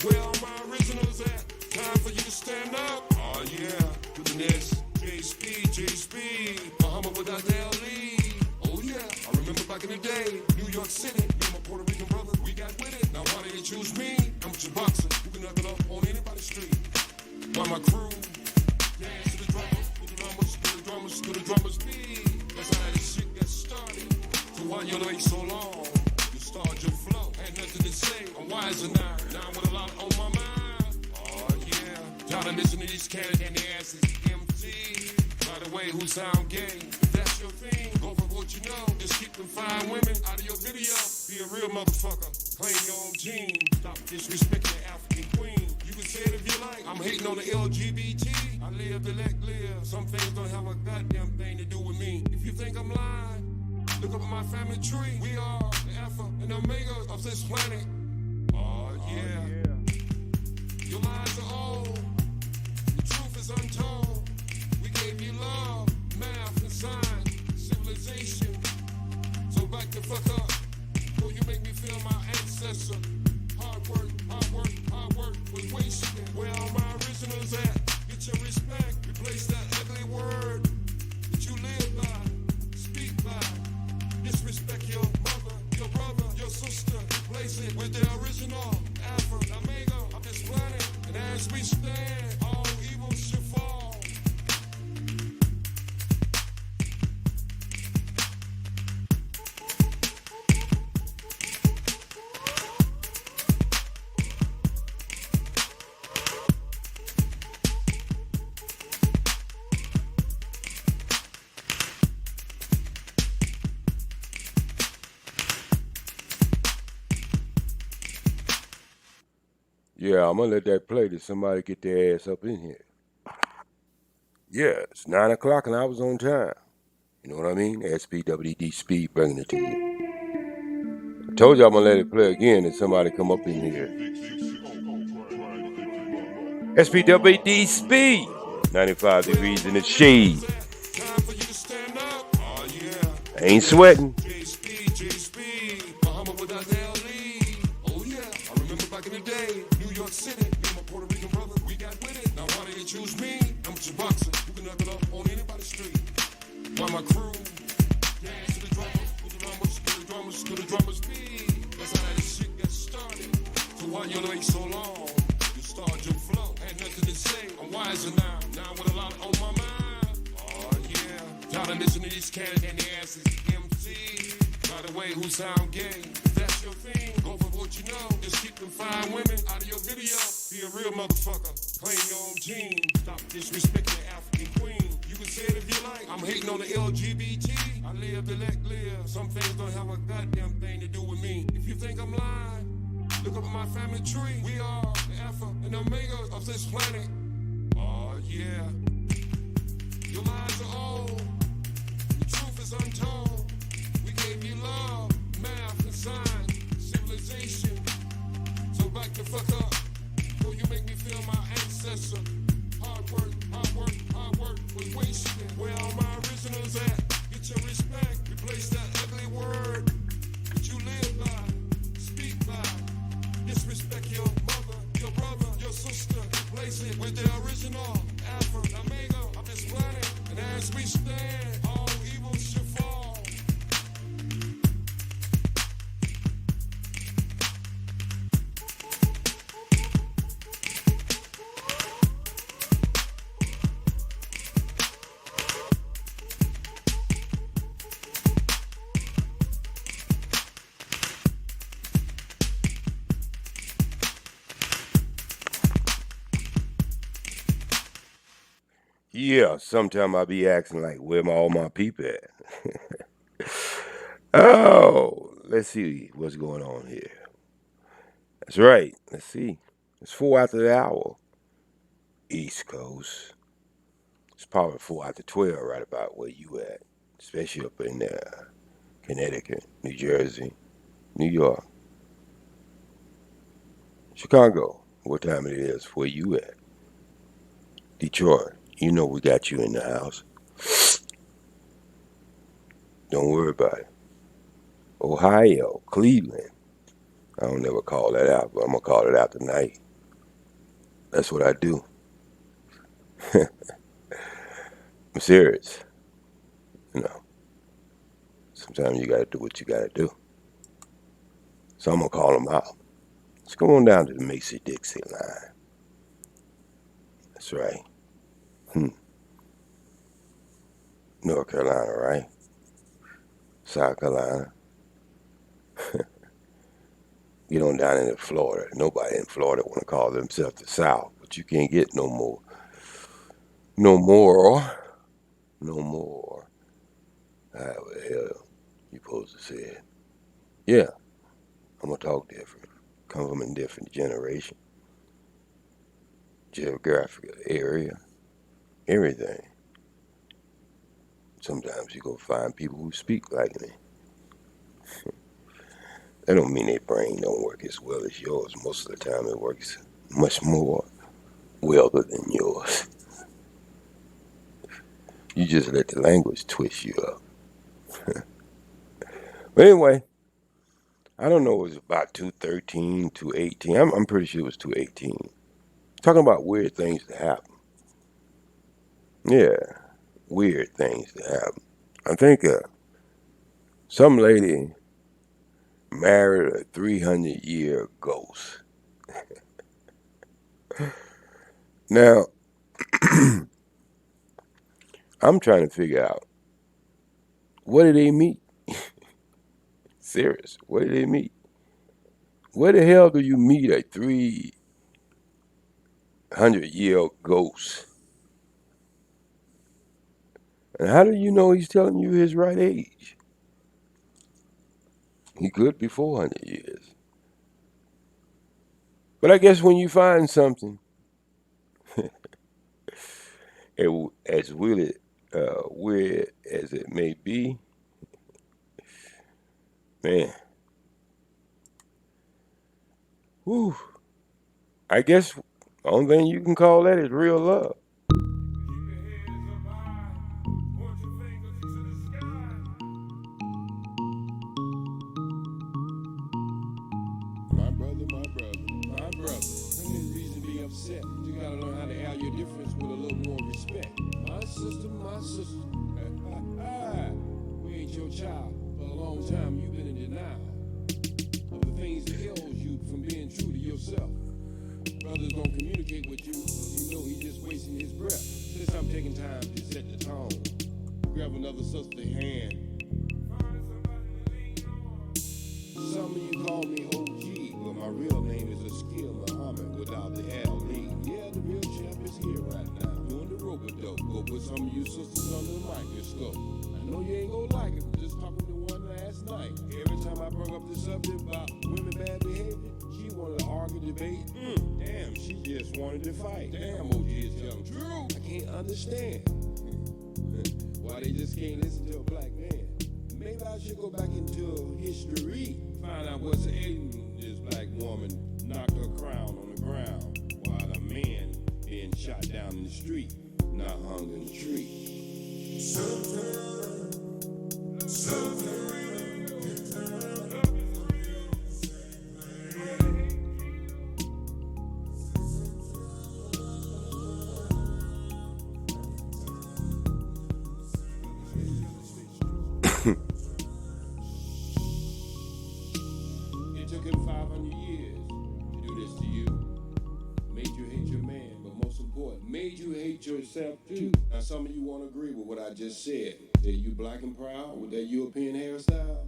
Where all my originals at? Time for you to stand up. Oh yeah, doing this. J-Speed, Muhammad without the L-E. Oh yeah, I remember back in the day, New York City, me and my Puerto Rican brother, we got with it. Now why did you choose me? I'm a boxer, who can knock it up on anybody's street. Why my crew, dance to the drummers, to the drummers, to the drummers, to the drummers beat. That's how this shit got started. So why you wait so long? You start your flow, had nothing to say. I'm wiser now, now with a lot on my mind. Oh yeah, y'all done listen to these cats and their asses empty. By the way, who sound gay? If that's your thing, go for what you know. Just keep them fine women out of your video. Be a real motherfucker. Claim your own gene. Stop disrespecting the African queen. You can say it if you like. I'm hating on the LGBT. I live to let live. Some things don't have a goddamn thing to do with me. If you think I'm lying, look up my family tree. We are the Alpha and Omega of this planet. Oh yeah. Your lies are old. The truth is untold. We gave you love, math, and science, civilization. So back the fuck up. Before you make me feel my ancestor. Hard work was wasted. Where all my originals at? Get your respect. Replace that ugly word that you live by, speak by. Disrespect your mother, your brother, your sister. Replace it with the original Alpha, Omega of this planet. And as we stand, all evil should fall. Yeah, I'm gonna let that play till somebody get their ass up in here. Yeah, it's 9 o'clock and I was on time. You know what I mean? SPWD Speed bringing it to you. I told you I'm gonna let it play again and somebody come up in here. SPWD Speed, 95 degrees in the shade. I ain't sweating. Oh yeah, I remember back in the day, New York City, me and my Puerto Rican brother, we got with it. Now why did you choose me? I'm a boxer, who can knock it up on anybody's street. Why my crew, dance to the drummers, to the drummers, to the drummers, to the drummers beat. That's how this shit got started. So why you wait so long? You start your flow, had nothing to say. I'm wiser now, now with a lot on my mind. Oh yeah, y'all done listen to these cats and their asses empty. By the way, who sound gay? If that's your thing, go for what you know. Just keep them fine women out of your video. Be a real motherfucker. Claim your own gene. Stop disrespecting the African queen. You can say it if you like. I'm hating on the LGBT. I live to let live. Some things don't have a goddamn thing to do with me. If you think I'm lying, look up my family tree. We are the Alpha and Omega of this planet. Oh yeah. Your lies are old. The truth is untold. We gave you love, math, and science, civilization. So back the fuck up. Before you make me feel my ancestor. Hard work was wasted. Where all my originals at? Get your respect. Replace that ugly word that you live by, speak by. Disrespect your mother, your brother, your sister. Replace it with the original Alpha, Omega of this planet. And as we stand, all evil should fall. Yeah, sometime I be asking like, where all my people at? Oh, let's see what's going on here. That's right. Let's see. It's 4 after the hour. East Coast. It's probably 4 after 12 right about where you at. Especially up in Connecticut, New Jersey, New York, Chicago. What time it is? Where you at? Detroit. You know we got you in the house. Don't worry about it. Ohio, Cleveland. I don't never call that out, but I'm going to call it out tonight. That's what I do. I'm serious. You know, sometimes you gotta do what you gotta do. So I'm gonna call them out. Let's go on down to the Macy-Dixie line. That's right. North Carolina, right? South Carolina. Get on down into Florida. Nobody in Florida want to call themselves the South, but you can't get no more. No more. No more. However the hell you supposed to say it. Yeah, I'm gonna talk different. Come from a different generation, geographical area, everything. Sometimes you go find people who speak like me. That don't mean their brain don't work as well as yours. Most of the time it works much more well than yours. You just let the language twist you up. But anyway, I don't know, it was about 213, 218. I'm pretty sure it was 218. Talking about weird things that happen. Yeah, weird things that happen. I think some lady married a 300-year ghost. Now, I'm trying to figure out, what did they meet? Serious, what did they meet? Where the hell do you meet a 300-year ghost? And how do you know he's telling you his right age? He could be 400 years. But I guess when you find something, as weird as it may be, man, whew, I guess the only thing you can call that is real love. My brother, my brother, my brother. Ain't any reason to be upset. You gotta learn how to have your difference with a little more respect. My sister, my sister. We ain't your child. For a long time, you've been in denial of the things that ails you from being true to yourself. Brothers don't communicate with you, you know he's just wasting his breath. Since I'm taking time to set the tone, grab another sister's hand. Some of you call me OG, but my real name is Eskil Muhammad without the L-E. Yeah, the real champ is here right now, doing the rope-a-dope. Go put some of you sisters under the microscope. I know you ain't gonna like it, but just talking to one last night. Every time I bring up the subject about women bad behavior, she wanted to argue, debate. Damn, she just wanted to fight. Damn, OG is telling true. I can't understand why they just can't listen to a black man. Maybe I should go back into history, find out what's ailing this black woman, knocked her crown on the ground, while a man being shot down in the street, not hung in the tree. It took him 500 years to do this to you. Made you hate your man, but most important, made you hate yourself too. Now some of you won't agree with what I just said. That you black and proud with that European hairstyle?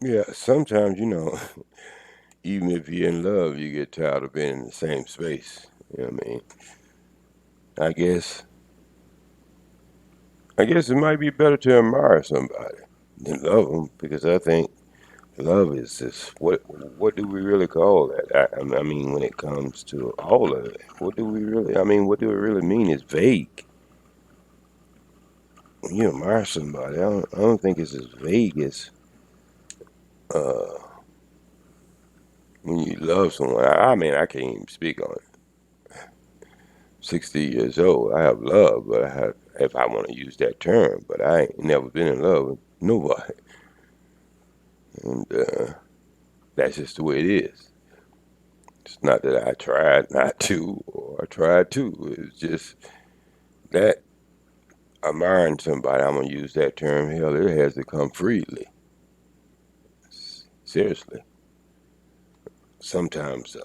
Yeah, sometimes, even if you're in love, you get tired of being in the same space. You know what I mean? I guess I guess it might be better to admire somebody than love them, because I think love is just what do we really call that? I mean, when it comes to all of it, what do we really? I mean, what do it really mean? It's vague. When you admire somebody, I don't think it's as vague as uh, when you love someone. I mean, I can't even speak on it. 60 years old, I have love, but I have, if I want to use that term, but I ain't never been in love with nobody, and that's just the way it is. It's not that I tried not to or I tried to. It's just that admiring somebody, I'm gonna use that term. Hell, it has to come freely. Seriously. Sometimes,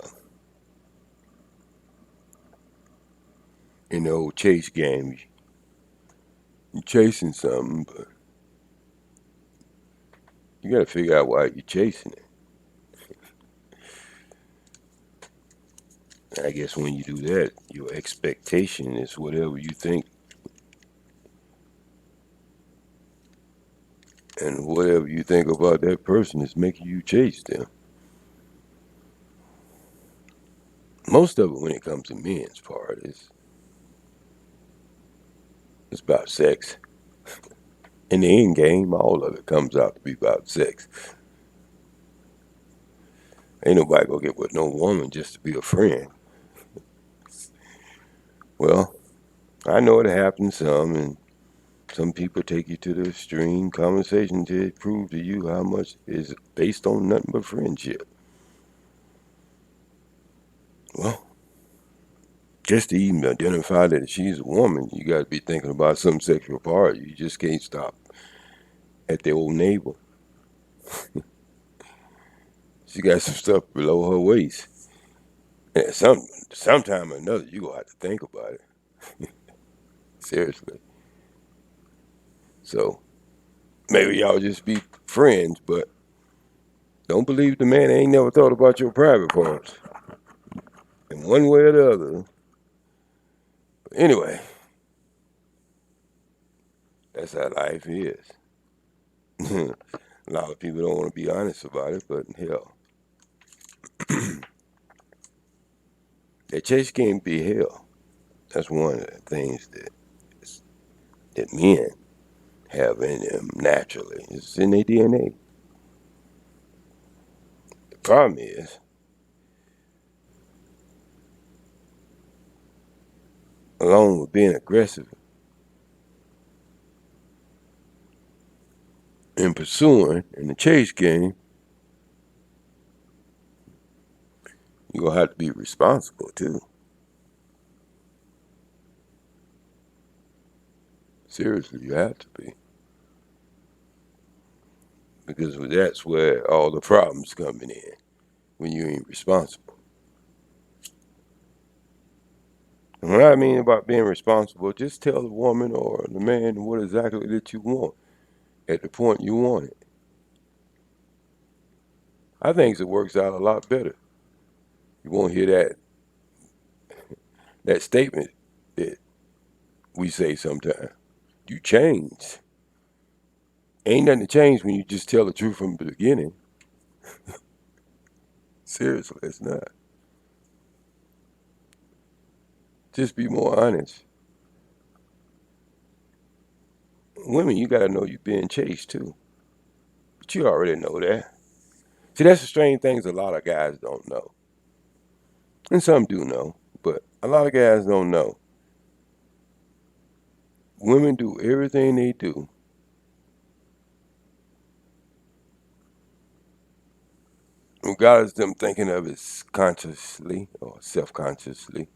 in the old chase game, you're chasing something, but you got to figure out why you're chasing it. I guess when you do that, your expectation is whatever you think, and whatever you think about that person is making you chase them. Most of it, when it comes to men's part, is it's about sex. In the end game, all of it comes out to be about sex. Ain't nobody gonna get with no woman just to be a friend. Well, I know it happens some, and some people take you to the extreme conversation to prove to you how much is based on nothing but friendship. Well, just to even identify that she's a woman, you got to be thinking about some sexual part. You just can't stop at the old navel. She got some stuff below her waist. And sometime or another, you gonna have to think about it. Seriously. So maybe y'all just be friends, but don't believe the man ain't never thought about your private parts in one way or the other. But anyway, that's how life is. A lot of people don't want to be honest about it, but hell, that chase can't be hell. That's one of the things that men have in them naturally. It's in their DNA. The problem is, along with being aggressive and pursuing in the chase game, you're gonna have to be responsible too. Seriously, you have to be. Because that's where all the problems coming in, when you ain't responsible. And what I mean about being responsible, just tell the woman or the man what exactly that you want at the point you want it. I think it works out a lot better. You won't hear that statement that we say sometimes. You changed. Ain't nothing to change when you just tell the truth from the beginning. Seriously, it's not. Just be more honest. Women, you gotta know you're being chased too. But you already know that. See, that's the strange things a lot of guys don't know. And some do know, but a lot of guys don't know. Women do everything they do regardless of them thinking of it consciously or self-consciously.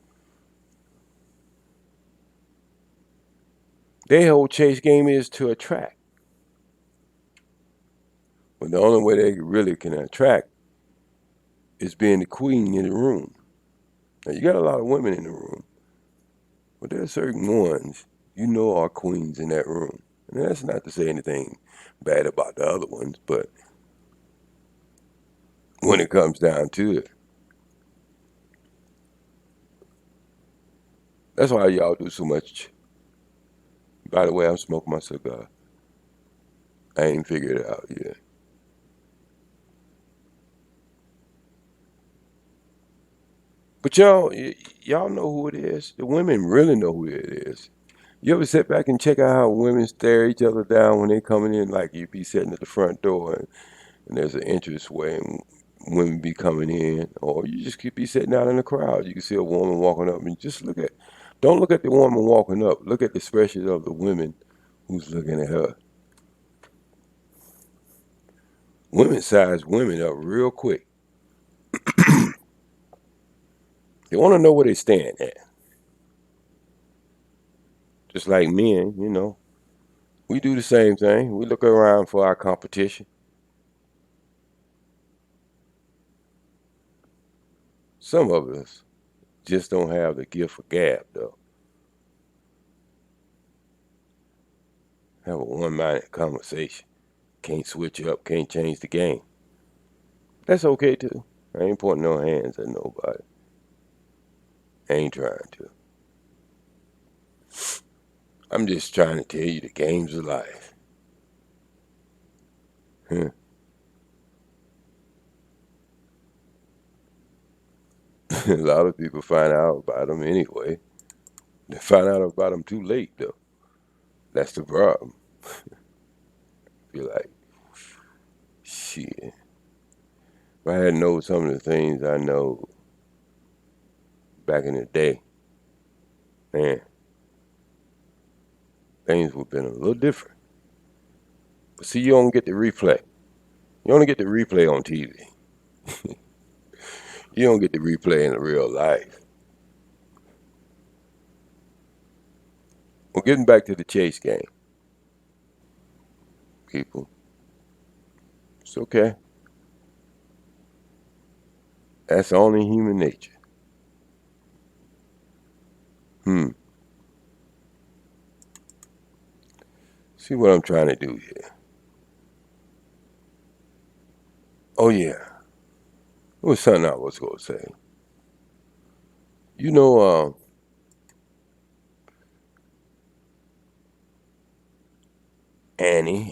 Their whole chase game is to attract. But the only way they really can attract is being the queen in the room. Now, you got a lot of women in the room, but there are certain ones you know are queens in that room. And that's not to say anything bad about the other ones, but when it comes down to it. That's why y'all do so much. By the way, I'm smoking my cigar. I ain't figured it out yet. But y'all know who it is. The women really know who it is. You ever sit back and check out how women stare each other down when they coming in? Like you be sitting at the front door and there's an entrance way and women be coming in, or you just could be sitting out in the crowd. You can see a woman walking up and just don't look at the woman walking up. Look at the expression of the women who's looking at her. Women size women up real quick. They want to know where they stand at. Just like men, we do the same thing. We look around for our competition. Some of us just don't have the gift of gab, though. Have a one-minded conversation. Can't switch up, can't change the game. That's okay, too. I ain't pointing no hands at nobody. I ain't trying to. I'm just trying to tell you the games of life. A lot of people find out about them anyway. They find out about them too late, though. That's the problem. Be like, shit. If I had known some of the things I know back in the day, man, things would have been a little different. But see, you don't get the replay. You only get the replay on TV. You don't get the replay in real life. Well, getting back to the chase game, people. It's okay. That's only human nature. See what I'm trying to do here. Oh, yeah. It was something I was going to say.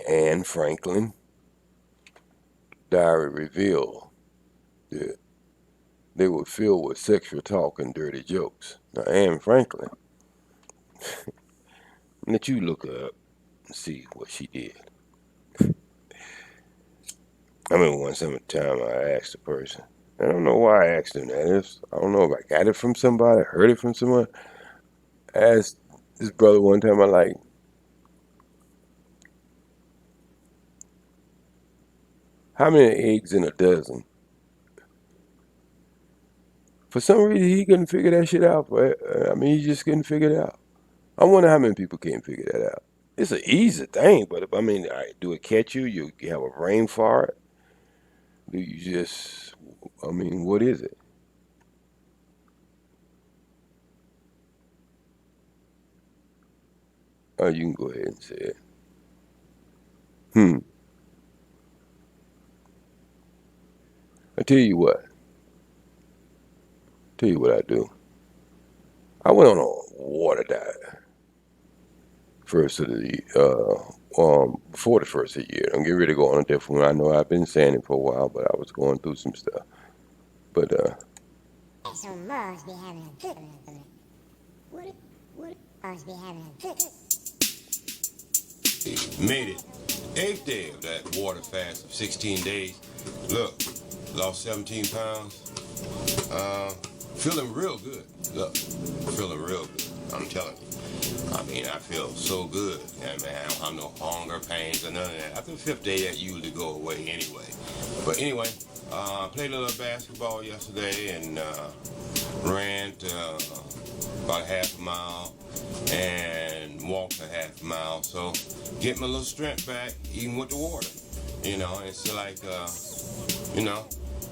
Anne Franklin diary revealed that they were filled with sexual talk and dirty jokes. Now, Anne Franklin, let you look her up and see what she did. I remember one time I asked a person. I don't know why I asked them that. I don't know if I got it from somebody, heard it from someone. I asked this brother one time, I like, how many eggs in a dozen? For some reason, he couldn't figure that shit out. He just couldn't figure it out. I wonder how many people can't figure that out. It's an easy thing, but all right, do it catch you? You have a brain fart? Do you just, what is it? Oh, you can go ahead and say it. I tell you what I do. I went on a water diet. First of the before the first of the year. I'm getting ready to go on a different one. I know I've been saying it for a while, but I was going through some stuff. But So Mars be having a good what Mars be having a good Made it. 8th day of that water fast of 16 days. Look, lost 17 pounds. Feeling real good. Look, feeling real good. I'm telling you. I feel so good. And man, I don't have no hunger pains or none of that. After the 5th day, that usually go away anyway. But anyway, played a little basketball yesterday and ran about a half a mile and walked a half a mile. So get my little strength back, even with the water. It's like,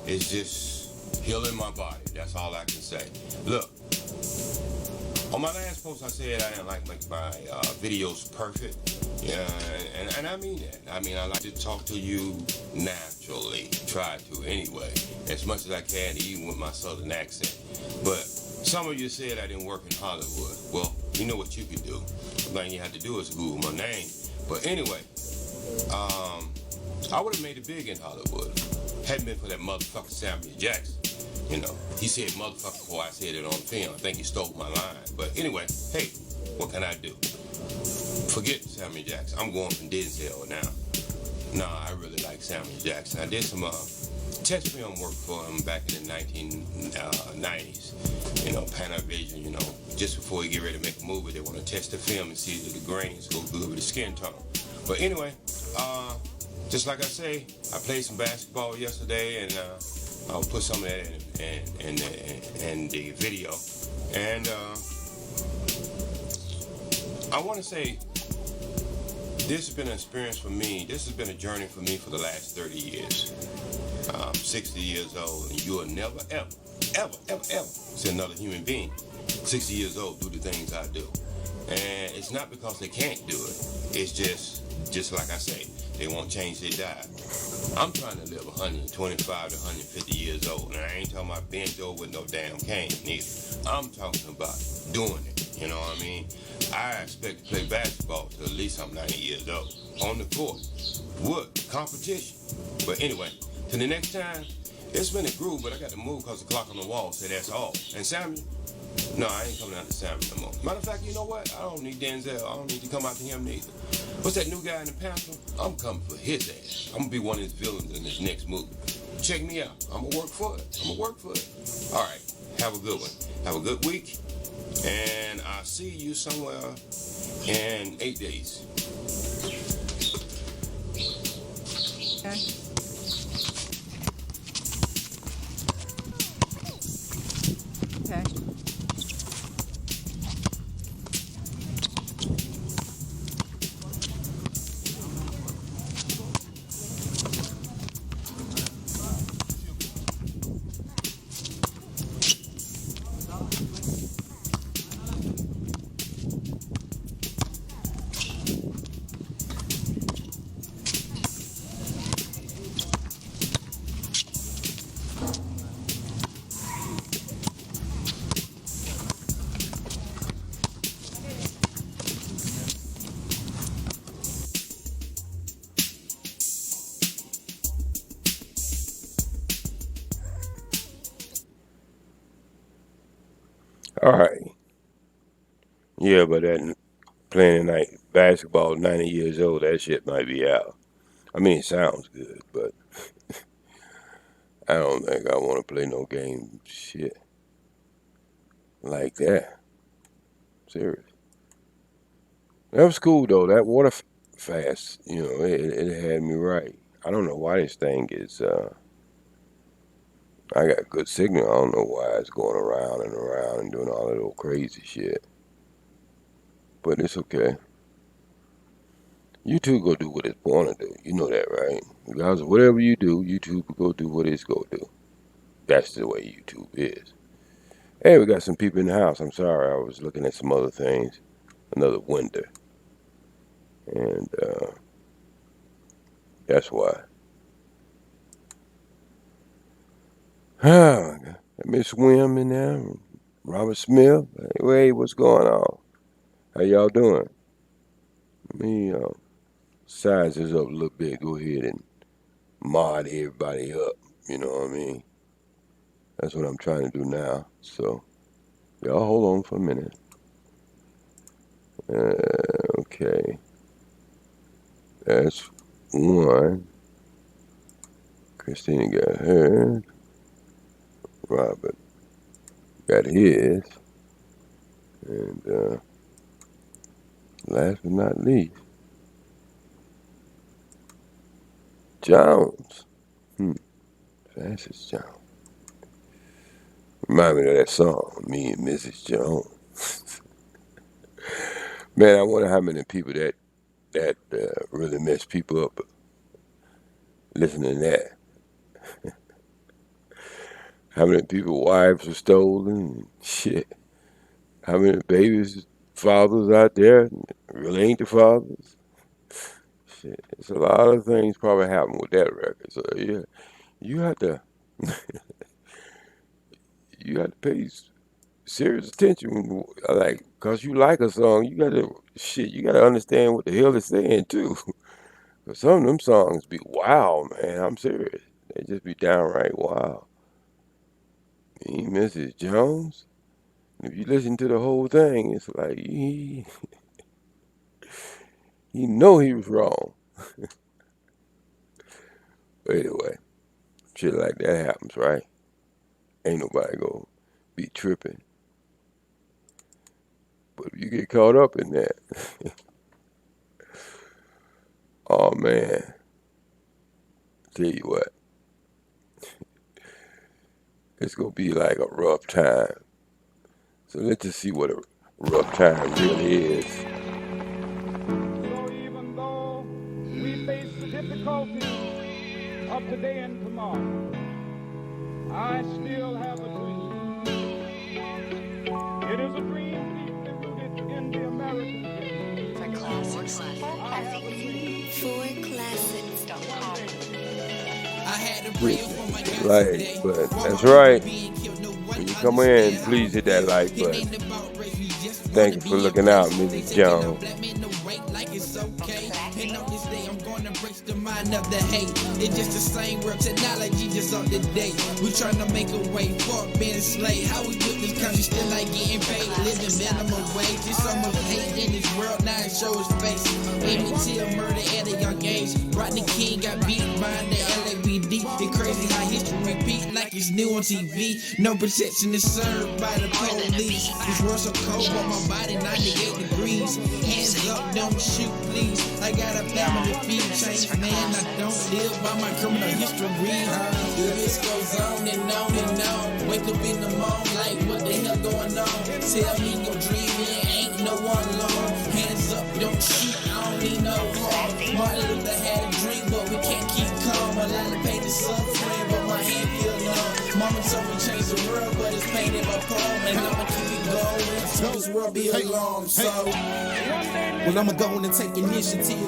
it's just healing my body. That's all I can say. Look, on my last post I said I didn't like make my videos perfect. Yeah, and I mean that. I like to talk to you natural. actually try to anyway, as much as I can, even with my southern accent. But some of you said I didn't work in Hollywood. Well, you know what you can do. The thing you have to do is Google my name. But anyway, I would have made it big in Hollywood. Hadn't been for that motherfucker Samuel Jackson. You know, he said motherfucker before I said it on film. I think he stole my line. But anyway, hey, what can I do? Forget Samuel Jackson. I'm going from Denzel now. Nah, I really like Samuel Jackson. I did some test film work for him back in the 1990s. You know, Panavision, you know, just before he get ready to make a movie, they want to test the film and see if the grains go good with the skin tone. But anyway, just like I say, I played some basketball yesterday, and I'll put some of that in the video. And I want to say, this has been an experience for me. This has been a journey for me for the last 30 years. I'm 60 years old, and you will never, ever see another human being 60 years old do the things I do. And it's not because they can't do it. It's just like I say, they won't change their diet. I'm trying to live 125 to 150 years old, and I ain't talking about bent over with no damn cane neither. I'm talking about doing it, you know what I mean? I expect to play basketball till at least I'm 90 years old. On the court. What? Competition. But anyway, till the next time, it's been a groove, but I got to move because the clock on the wall said that's all. And Samuel? No, I ain't coming out to Samuel no more. Matter of fact, you know what? I don't need Denzel. I don't need to come out to him neither. What's that new guy in the Panther? I'm coming for his ass. I'm going to be one of his villains in this next movie. Check me out. I'm going to work for it. All right. Have a good one. Have a good week. And I'll see you somewhere in 8 days. Okay. Okay. All right. Yeah, but that playing tonight basketball, 90 years old, that shit might be out. I mean, it sounds good, but I don't think I want to play no game shit like that. Serious. That was cool though. That water fast, you know, it had me right. I don't know why this thing is. I got good signal. I don't know why it's going around and doing all that old crazy shit. But it's okay. YouTube go do what it's born to do. You know that, right? Regardless of whatever you do, YouTube will go do what it's going to do. That's the way YouTube is. Hey, we got some people in the house. I'm sorry. I was looking at some other things. Another window. And that's why. Oh, Miss Wim in there. Robert Smith. Hey, what's going on? How y'all doing? Let me size this up a little bit. Go ahead and mod everybody up. You know what I mean? That's what I'm trying to do now. So, y'all hold on for a minute. Okay. That's one. Christina got hers. Robert got his. And last but not least, Jones. Francis Jones. Remind me of that song, Me and Mrs. Jones. Man, I wonder how many people that really mess people up listening to that. How many people wives were stolen? Shit. How many babies, fathers out there really ain't the fathers? Shit, it's a lot of things probably happened with that record. So yeah, you have to you have to pay serious attention. Like, cause you like a song, you gotta understand what the hell it's saying too. Cause some of them songs be wow, man. I'm serious. They just be downright wow. Me, Mrs. Jones. If you listen to the whole thing, it's like he know he was wrong. But anyway, shit like that happens, right? Ain't nobody gonna be tripping. But if you get caught up in that, oh man, tell you what, it's gonna be like a rough time. So let's just see what a rough time really is. So even though we face the difficulties of today and tomorrow, I still have a dream. It is a dream deeply rooted in the American dream. For classics. Like, but that's right. When you come in, please hit that like button. Thank you for looking out, Mrs. Jones. Of the hate, it's just the same world technology, just up to date. We trying to make a way, fuck being slave. How we built this country, still like getting paid, living minimum wage. There's so much hate in this world, now it shows face. Amy Till murder at a young age. Rodney King got beat by the LAPD. It's crazy how history repeat like it's new on TV. No protection is served by the police. This world so cold, but my body 98 degrees. Hands up, don't shoot, please. I got a family to feed, change man. I don't live by my criminal history. The list goes on and on and on. Wake up in the morning like what the hell going on? Tell me your dream, it ain't no one alone. Hands up, don't shoot, I don't need no harm. Martin Luther had a dream, but we can't keep calm. A lot of pain is suffering, but my hand feel numb. Mama told me change the world, but it's pain in my palm. And I'ma keep it going until this world be alone. So, well, I'ma go on and take initiative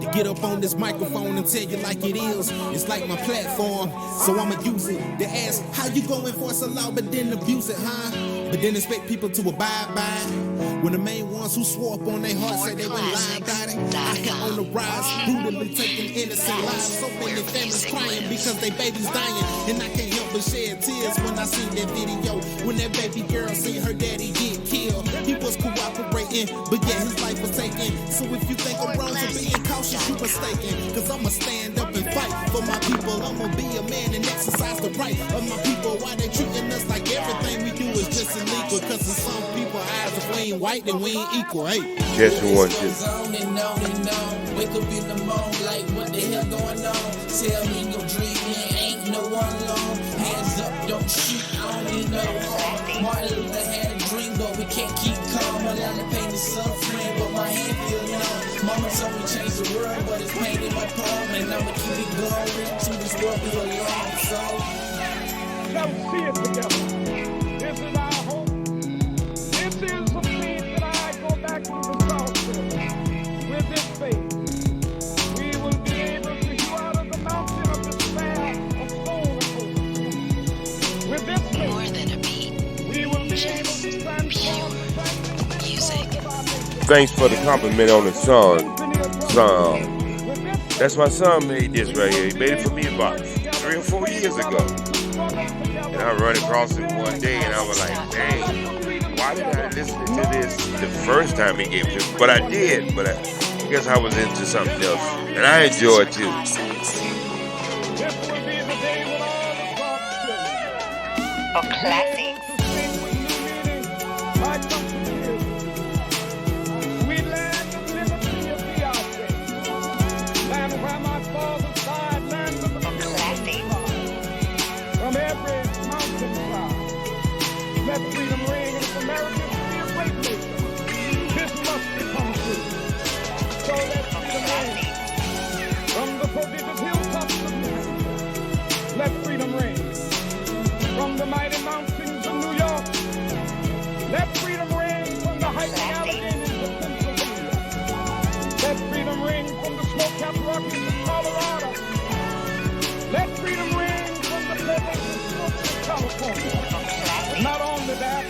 to get up on this microphone and tell you like it is. It's like my platform, so I'ma use it to ask how you go enforce a law but then abuse it, huh? But then expect people to abide by it. When the main ones who swore up on their hearts say they wouldn't lie about it. I hit on the rise, brutally taking innocent lives. So many families crying because they baby's dying. And I can't help but shed tears when I see that video. When that baby girl seen her daddy get killed. He was cooperating, but yet his life was taken. So if you think I'm wrong for being cautious, you mistaken. Cause I'ma stand up and fight for my people. I'ma be a man and exercise the right of my people. Why they treating us like everything we do is just illegal? Cause in some people's eyes, if we ain't white, then we ain't equal. Hey, just one, just. on and on and on. Wake up in the morning like what the hell going on? Tell me your dream, it ain't no one alone. Hands up, don't shoot, I don't need no harm. Martin Luther had a dream, but we can't keep calm. A lot of pain is suffering, but my hand feel numb. Mama told me change the world, but it's pain in my palm. And I'ma keep it going till this world be alone. So, Let's see it together. This is our hope. This is the faith that I go back to the South with. With this faith, we will be able to hew out of the mountain of despair a stone of hope. With this faith, More than a beat. we will be able to transform the Music. Thanks for the compliment on the song. That's my son made this right here. He made it for me about 3 or 4 years ago. And I run across it one day and I was like, dang, why did I listen to this the first time he gave it to me? But I did, but I guess I was into something else. And I enjoyed it too. This will be the day when all the thoughts For classics. we land of liberty of the outbreak. Land where my father's side, land of the Classic. from every mountainside. Let freedom ring and if America be a great nation, this must become true. So let freedom ring from the prodigious hilltops of New York. Let freedom ring from the mighty mountains of New York. Let freedom ring from the hiking Alleghenies of Pennsylvania. Let freedom ring from the snow-capped California. classic. Not only that,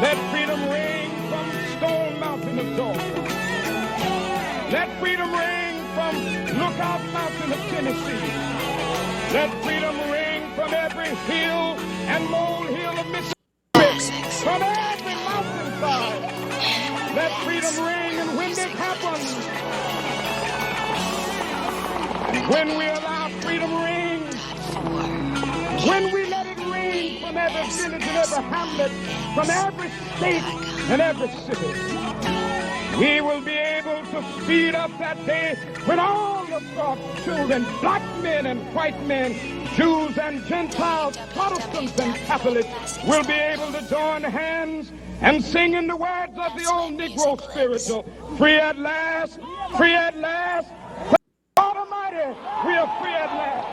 let freedom ring from Stone Mountain of Georgia. Let freedom ring from Lookout Mountain of Tennessee. Let freedom ring from every hill and molehill of Mississippi. From every mountainside. Let freedom ring, and when this happens, when we allow freedom ring, when we let it ring from every village and every hamlet, from every state and every city, we will be able to speed up that day when all of God's children, black men and white men, Jews and Gentiles, Protestants and Catholics, will be able to join hands and sing in the words of the old Negro spiritual, free at last, free at last. God Almighty, we are free at last.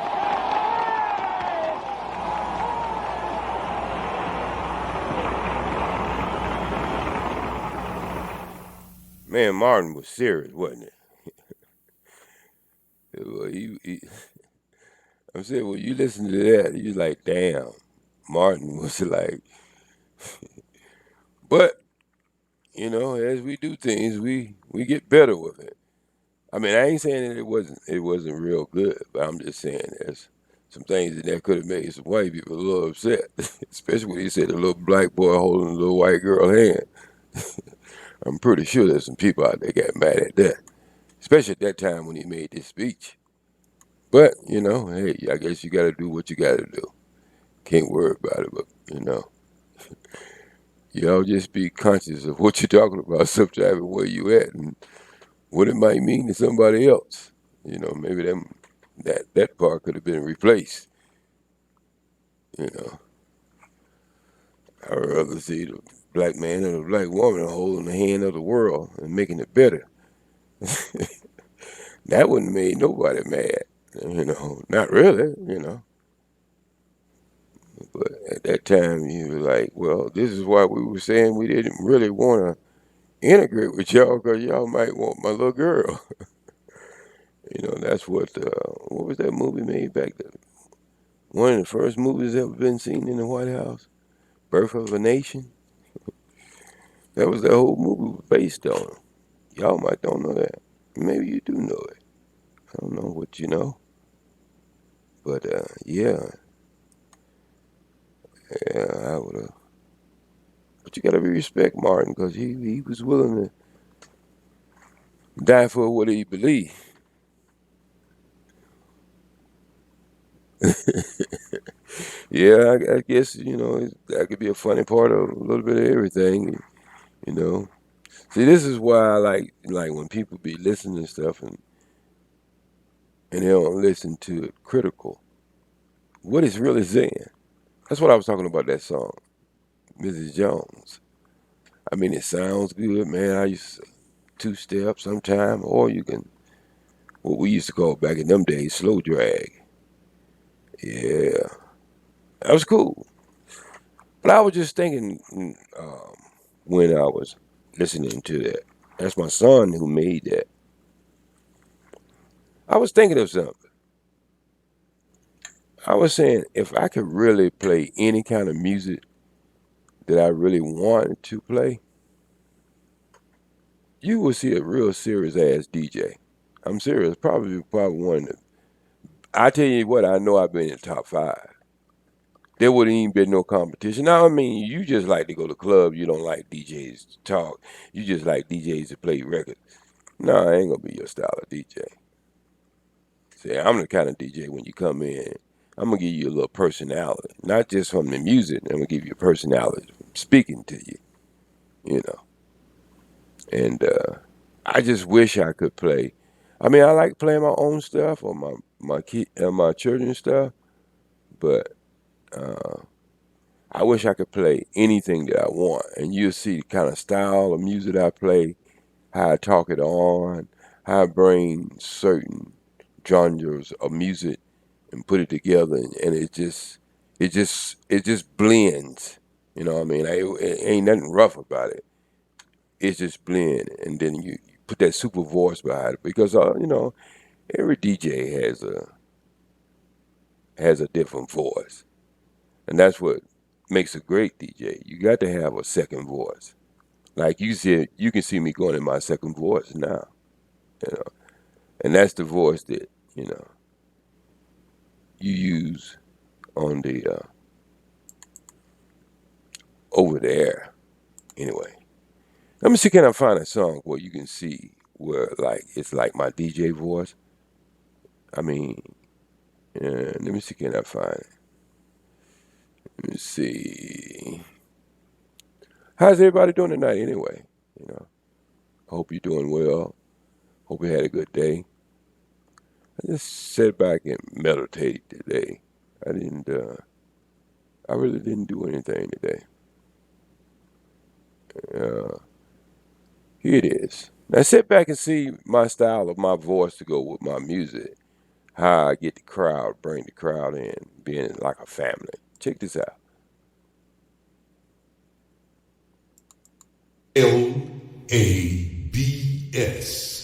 Man, Martin was serious, wasn't it? Well, I'm saying, when you listen to that, you're like, damn, Martin was like, but, you know, as we do things, we get better with it. I mean, I ain't saying that it wasn't real good, but I'm just saying there's some things in there could have made some white people a little upset, especially when he said the little black boy holding a little white girl hand. I'm pretty sure there's some people out there got mad at that, especially at that time when he made this speech. But, you know, hey, I guess you got to do what you got to do. Can't worry about it, but, you know, y'all just be conscious of what you're talking about sometimes and where you at and what it might mean to somebody else. You know, maybe that part could have been replaced. You know, I'd rather see the black man and the black woman holding the hand of the world and making it better. That wouldn't have made nobody mad. You know, not really, you know. But at that time, you were like, well, this is why we were saying we didn't really want to integrate with y'all, because y'all might want my little girl. You know, that's what was that movie made back then? One of the first movies ever been seen in the White House, Birth of a Nation. That was the whole movie was based on. Y'all might don't know that. Maybe you do know it. I don't know what you know. But, yeah, I would have. But you got to respect Martin, because he was willing to die for what he believed. Yeah, I guess, you know, that could be a funny part of a little bit of everything, you know. See, this is why I like when people be listening to stuff and they don't listen to it critical. What it's really saying. That's what I was talking about, that song, Mrs. Jones. I mean, it sounds good, man. I used to two-step sometime, or you can, what we used to call back in them days, slow drag. Yeah, that was cool. But I was just thinking when I was listening to that, that's my son who made that. I was thinking of something. I was saying, if I could really play any kind of music that I really wanted to play, you will see a real serious ass DJ. I'm serious. Probably one of the. I tell you what, I know I've been in the top 5. There wouldn't even been no competition. Now, I mean, you just like to go to clubs. You don't like DJs to talk. You just like DJs to play records. No, I ain't gonna be your style of DJ. See, I'm the kind of DJ when you come in, I'm gonna give you a little personality, not just from the music. I'm gonna give you a personality from speaking to you, you know. And I just wish I could play. I mean, I like playing my own stuff or my children's stuff, but I wish I could play anything that I want, and you'll see the kind of style of music I play, how I talk it on, how I bring certain genres of music and put it together, and it just blends. You know what I mean? It ain't nothing rough about it. It's just blend, and then you put that super voice behind it, because you know, every DJ has a different voice. And that's what makes a great DJ. You got to have a second voice. Like you said, you can see me going in my second voice now, you know. And that's the voice that, you know, you use on the over the air. Anyway, let me see, can I find a song where you can see where like it's like my DJ voice? I mean, let me see, can I find it? Let me see. How's everybody doing tonight anyway? You know, I hope you're doing well. Hope you had a good day. I just sat back and meditated today. I really didn't do anything today. Here it is. Now sit back and see my style of my voice to go with my music. How I get the crowd, bring the crowd in, being like a family. Check this out. LABS,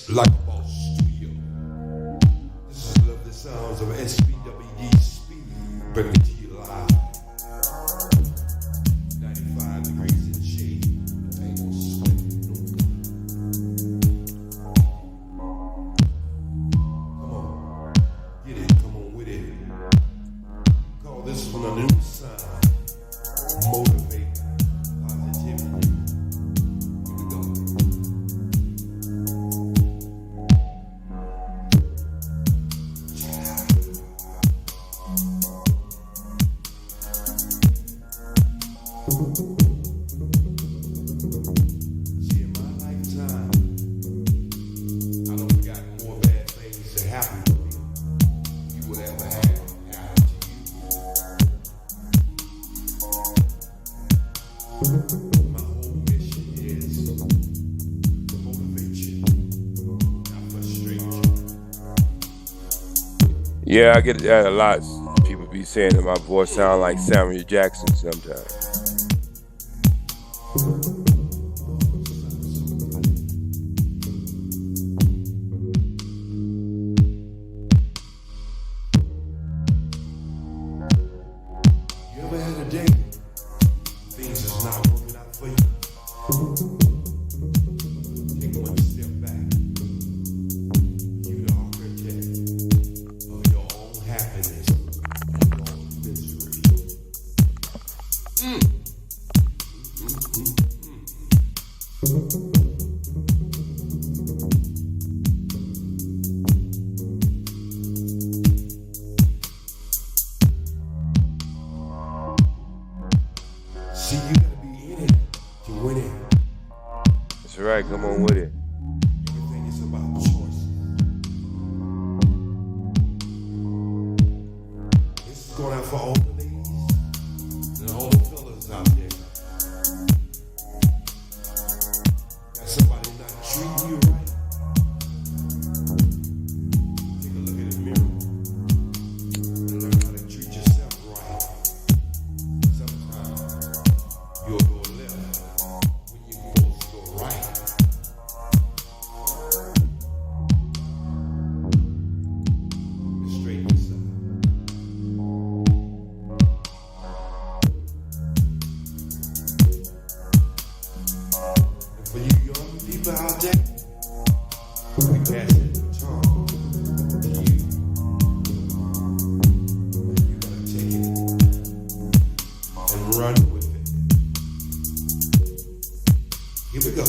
like a boss studio. This is lovely sounds of SPWD speed, bringing it to you live. 95 degrees in shade, table sweat. Come on, get it, come on with it. Call this one a new sign. Motivate positivity. Here we go. See, in my lifetime, I don't got more bad things that happen to me you would ever have happen to you. My whole mission is to motivate you, not frustrate you. Yeah, I get that a lot. People be saying that my voice sound like Samuel Jackson sometimes. You ever had a day things is not working out for you? Take one step back. You the architect of your own happiness and your own misery. See, you gotta be in it to win it. That's right, come on with it. Everything is about choice. This is going out for all the ladies and all the fellas out there. Got somebody not treating you right? Take a look in the mirror and learn how to treat yourself right. Sometimes you'll go left when you're supposed to go right. Straighten yourself. And for you young people out there, we pass it the baton to you. And you gotta take it and run with it. Here we go.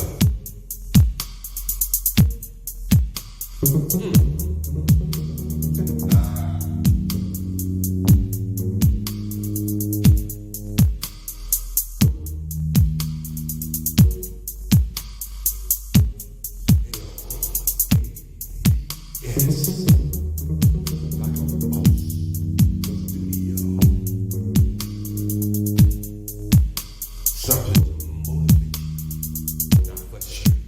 Yes. Like a boss studio. Something to motivate you, not frustrate you.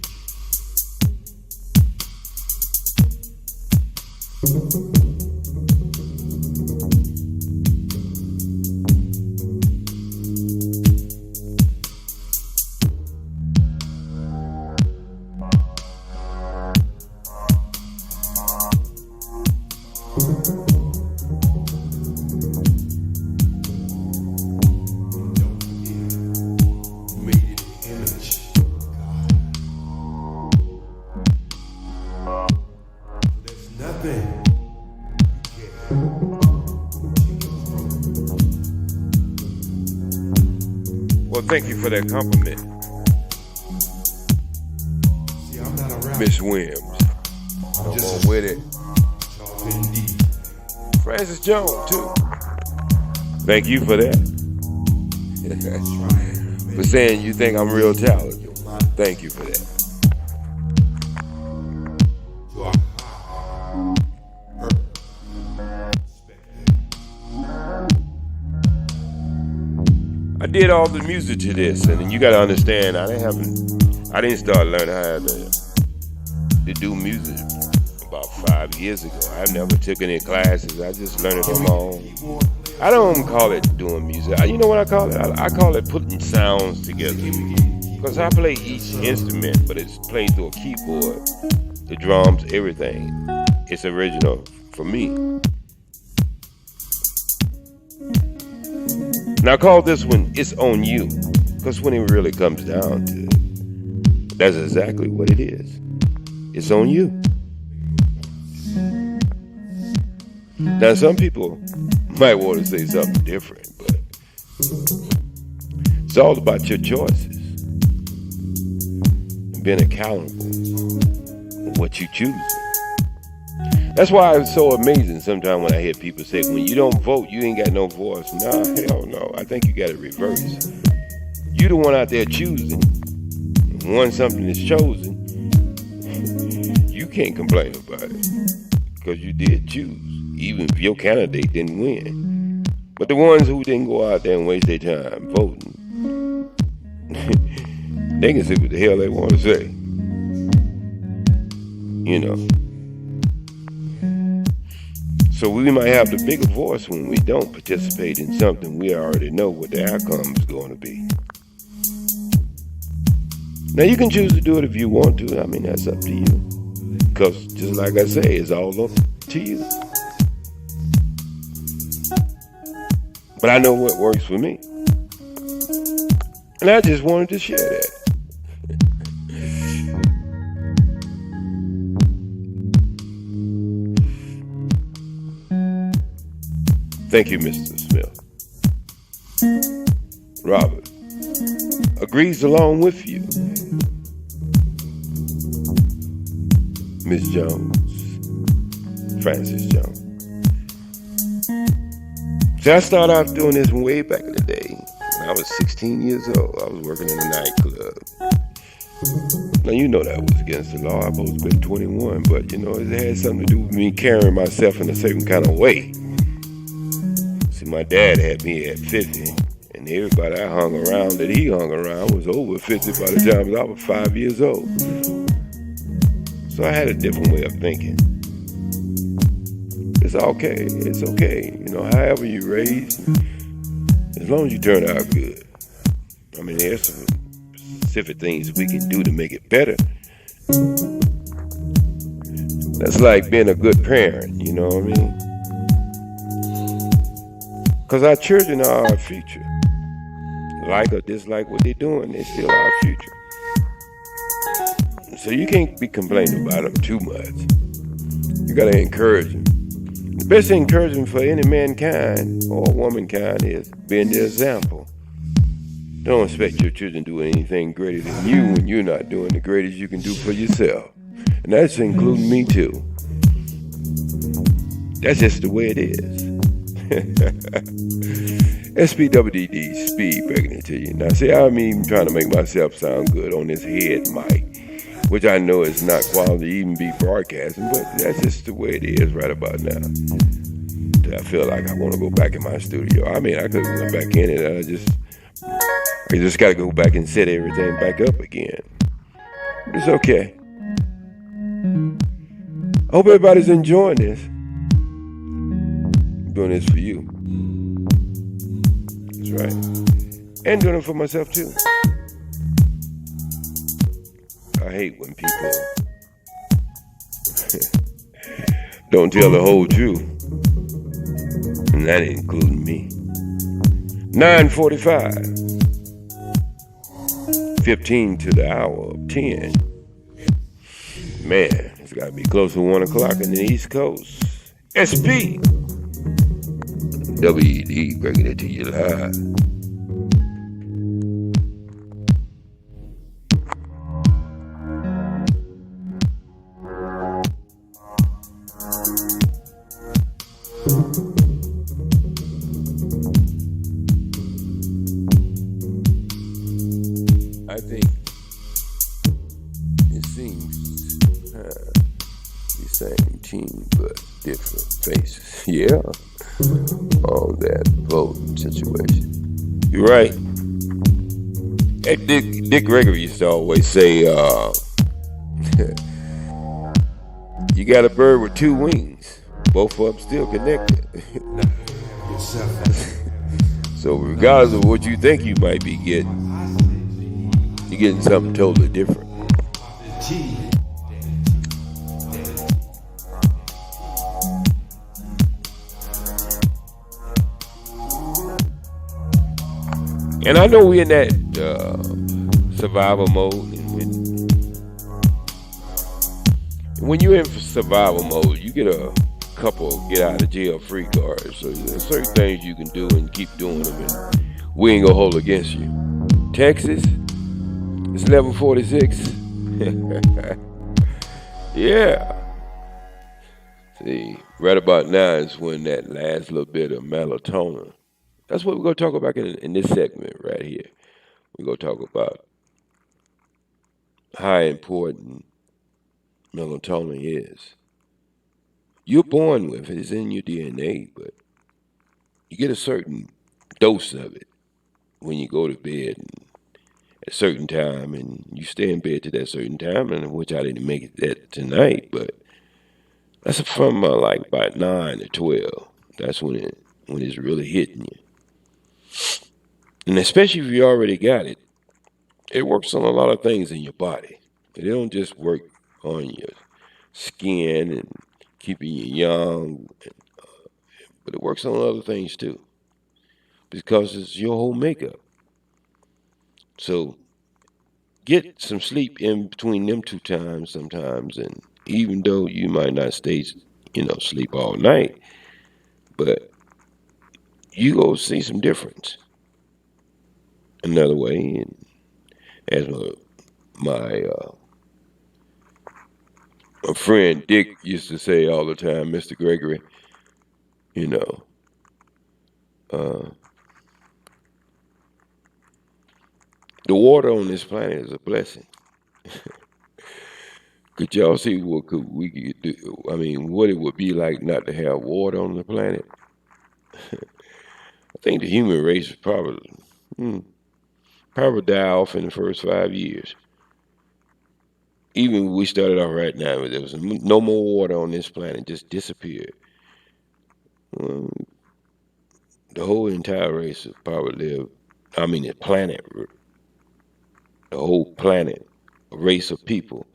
Well, thank you for that compliment, Miss Williams. I'm on with it. Francis Jones, too. Thank you for that. For saying you think I'm real talented. Thank you for that. I did all the music to this, and you gotta understand, I didn't start learning how to do music about 5 years ago. I never took any classes. I just learned it on my own. I don't call it doing music. You know what I call it? I call it putting sounds together. Because I play each instrument, but it's played through a keyboard, the drums, everything. It's original for me. Now I call this one It's On You, because when it really comes down to it, that's exactly what it is. It's on you. Now some people might want to say something different, but it's all about your choices and being accountable for what you choose. That's why it's so amazing sometimes when I hear people say, when you don't vote, you ain't got no voice. Nah, hell no. I think you got it reversed. You the one out there choosing. And once something is chosen, you can't complain about it because you did choose, even if your candidate didn't win. But the ones who didn't go out there and waste their time voting, they can say what the hell they want to say. You know. So we might have the bigger voice when we don't participate in something we already know what the outcome is going to be. Now you can choose to do it if you want to. I mean, that's up to you. Because just like I say, it's all up to you. But I know what works for me. And I just wanted to share that. Thank you, Mr. Smith. Robert agrees along with you. Miss Jones, Francis Jones. See, I started out doing this way back in the day. When I was 16 years old. I was working in a nightclub. Now, you know that was against the law. I was supposed to be 21, but, you know, it had something to do with me carrying myself in a certain kind of way. See, my dad had me at 50, and everybody I hung around that he hung around was over 50 by the time I was 5 years old. So I had a different way of thinking. It's okay. It's okay. You know, however you raised, as long as you turn out good. I mean, there's some specific things we can do to make it better. That's like being a good parent, you know what I mean? Because our children are our future. Like or dislike what they're doing, they're still our future. So you can't be complaining about them too much. You gotta encourage them. The best encouragement for any mankind or womankind is being the example. Don't expect your children to do anything greater than you when you're not doing the greatest you can do for yourself. And that's including me too. That's just the way it is. SPWDD, Speed, breaking it to you. Now, see, I'm even trying to make myself sound good on this head mic, which I know is not quality to even be broadcasting, but that's just the way it is right about now. I feel like I want to go back in my studio. I mean, I could go back in it. I just got to go back and set everything back up again. It's okay. I hope everybody's enjoying this. I'm doing this for you. That's right. And doing it for myself too. I hate when people don't tell the whole truth. And that ain't including me. 9:45. 15 to the hour of 10. Man, it's got to be close to 1 o'clock in the East Coast. SP. WED, bringing it to you live. I think it seems the same team but different faces. Yeah, on that voting situation. You're right. Hey, Dick Gregory used to always say, you got a bird with two wings. Both of them still connected. So regardless of what you think you might be getting, you're getting something totally different. And I know we're in that survival mode. And when you're in survival mode, you get a couple get out of jail free cards. So there's certain things you can do and keep doing them, and we ain't gonna hold against you. Texas, it's 11:46. Yeah. See, right about now is when that last little bit of melatonin. That's what we're gonna talk about in this segment right here. We're gonna talk about how important melatonin is. You're born with it, it's in your DNA, but you get a certain dose of it when you go to bed at a certain time, and you stay in bed to that certain time, and which I didn't make it that tonight, but that's from like about 9 to 12. That's when it's really hitting you. And especially if you already got it, it works on a lot of things in your body. It don't just work on your skin and keeping you young, but it works on other things too, because it's your whole makeup. So get some sleep in between them two times sometimes, and even though you might not stay, sleep all night, but you go see some difference. Another way, and as my friend Dick used to say all the time, Mr. Gregory, the water on this planet is a blessing. Could y'all see what we could do? I mean, what it would be like not to have water on the planet? I think the human race would probably die off in the first 5 years. Even when we started off right now, there was no more water on this planet, just disappeared. The whole entire race would probably live, the whole planet, a race of people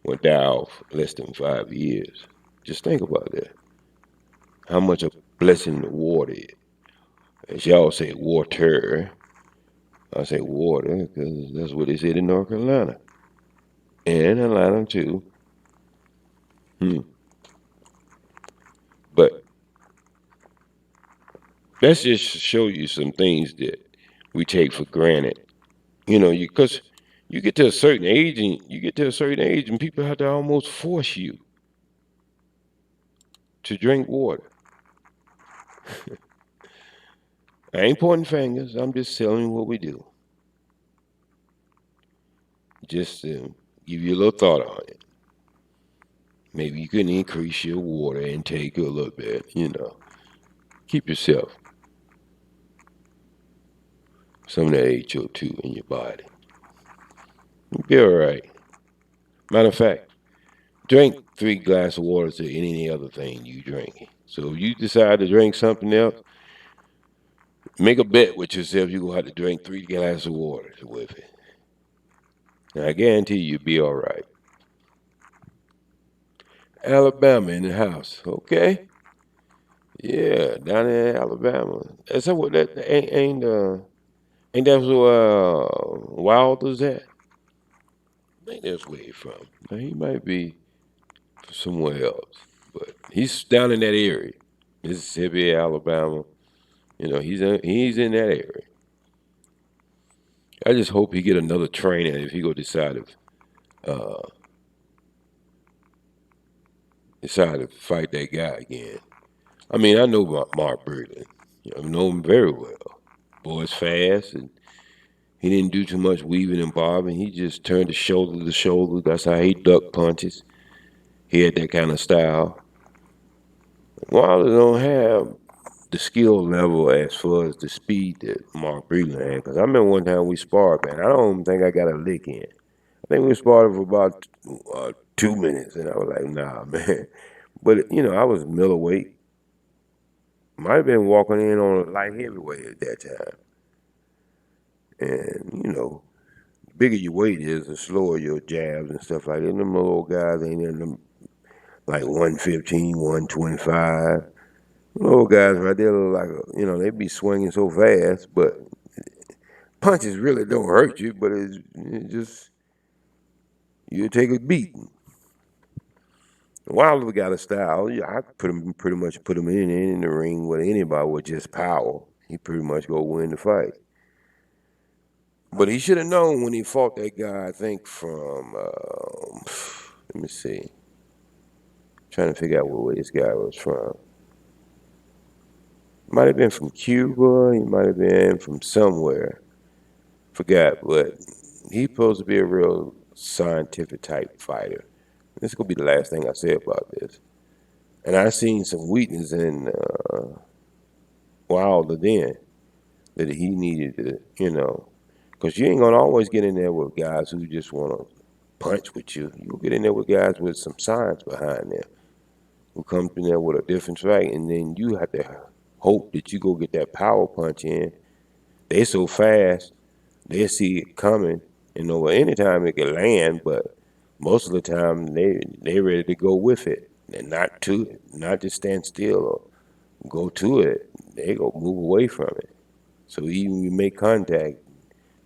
would die off less than 5 years. Just think about that. How much a blessing the water is. As y'all say, water. I say water because that's what they said in North Carolina. And Atlanta too. But let's just show you some things that we take for granted. Because you get to a certain age and people have to almost force you to drink water. I ain't pointing fingers. I'm just telling you what we do. Just to give you a little thought on it. Maybe you can increase your water intake a little bit, Keep yourself some of that HO2 in your body. You'll be all right. Matter of fact, drink 3 glasses of water to any other thing you drink. So if you decide to drink something else, make a bet with yourself you're going to have to drink 3 glasses of water with it. And I guarantee you'll be all right. Alabama in the house, okay? Yeah, down in Alabama. That's what that ain't that where Wilder's at? I think that's where he's from. Now, he might be somewhere else, but he's down in that area, Mississippi, Alabama. He's in that area. I just hope he get another trainer if he go decide to fight that guy again. I mean, I know Mark Berglund. I know him very well. Boy's fast, and He didn't do too much weaving and bobbing. He just turned his shoulder to shoulder. That's how he ducked punches. He had that kind of style. Wilder don't have the skill level as far as the speed that Mark Breland had. Because I remember one time we sparred, man. I don't even think I got a lick in. I think we sparred for about 2 minutes, and I was like, nah, man. But, I was middleweight. Might have been walking in on a light heavyweight at that time. And, the bigger your weight is, the slower your jabs and stuff like that. And them little guys ain't in them like 115, 125. Little guys right there look like, they be swinging so fast, but punches really don't hurt you, but it's just, you take a beating. Wilder got a style. I pretty much put him in the ring with anybody with just power. He pretty much go win the fight. But he should have known when he fought that guy, I think from, let me see. Trying to figure out where this guy was from. Might have been from Cuba. He might have been from somewhere. Forgot, but he's supposed to be a real scientific type fighter. This is going to be the last thing I say about this. And I seen some weakness in Wilder then that he needed to, because you ain't going to always get in there with guys who just want to punch with you. You'll get in there with guys with some science behind them who come in there with a different fight, and then you have to hope that you go get that power punch in. They so fast, they see it coming, anytime it can land, but most of the time they ready to go with it and not to it, not just stand still or go to it. They go move away from it. So even when you make contact,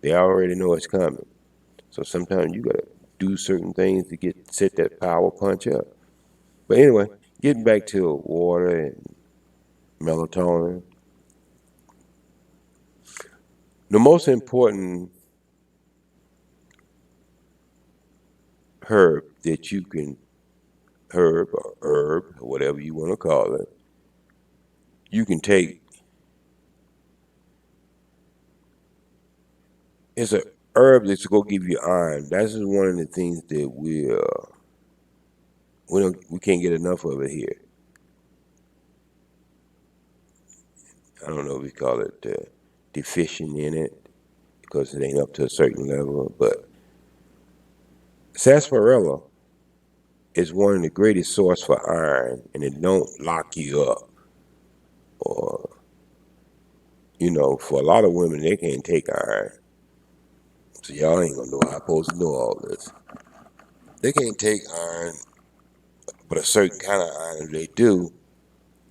they already know it's coming. So sometimes you gotta do certain things to set that power punch up. But anyway, getting back to water and melatonin. The most important herb that you can, herb or whatever you want to call it, you can take. It's a herb that's going to give you iron. That's just one of the things that we can't get enough of it here. I don't know if we call it deficient in it because it ain't up to a certain level, but sarsaparilla is one of the greatest source for iron, and it don't lock you up. Or, for a lot of women, they can't take iron. So y'all ain't gonna know how I'm supposed to know all this. They can't take iron, but a certain kind of iron, if they do,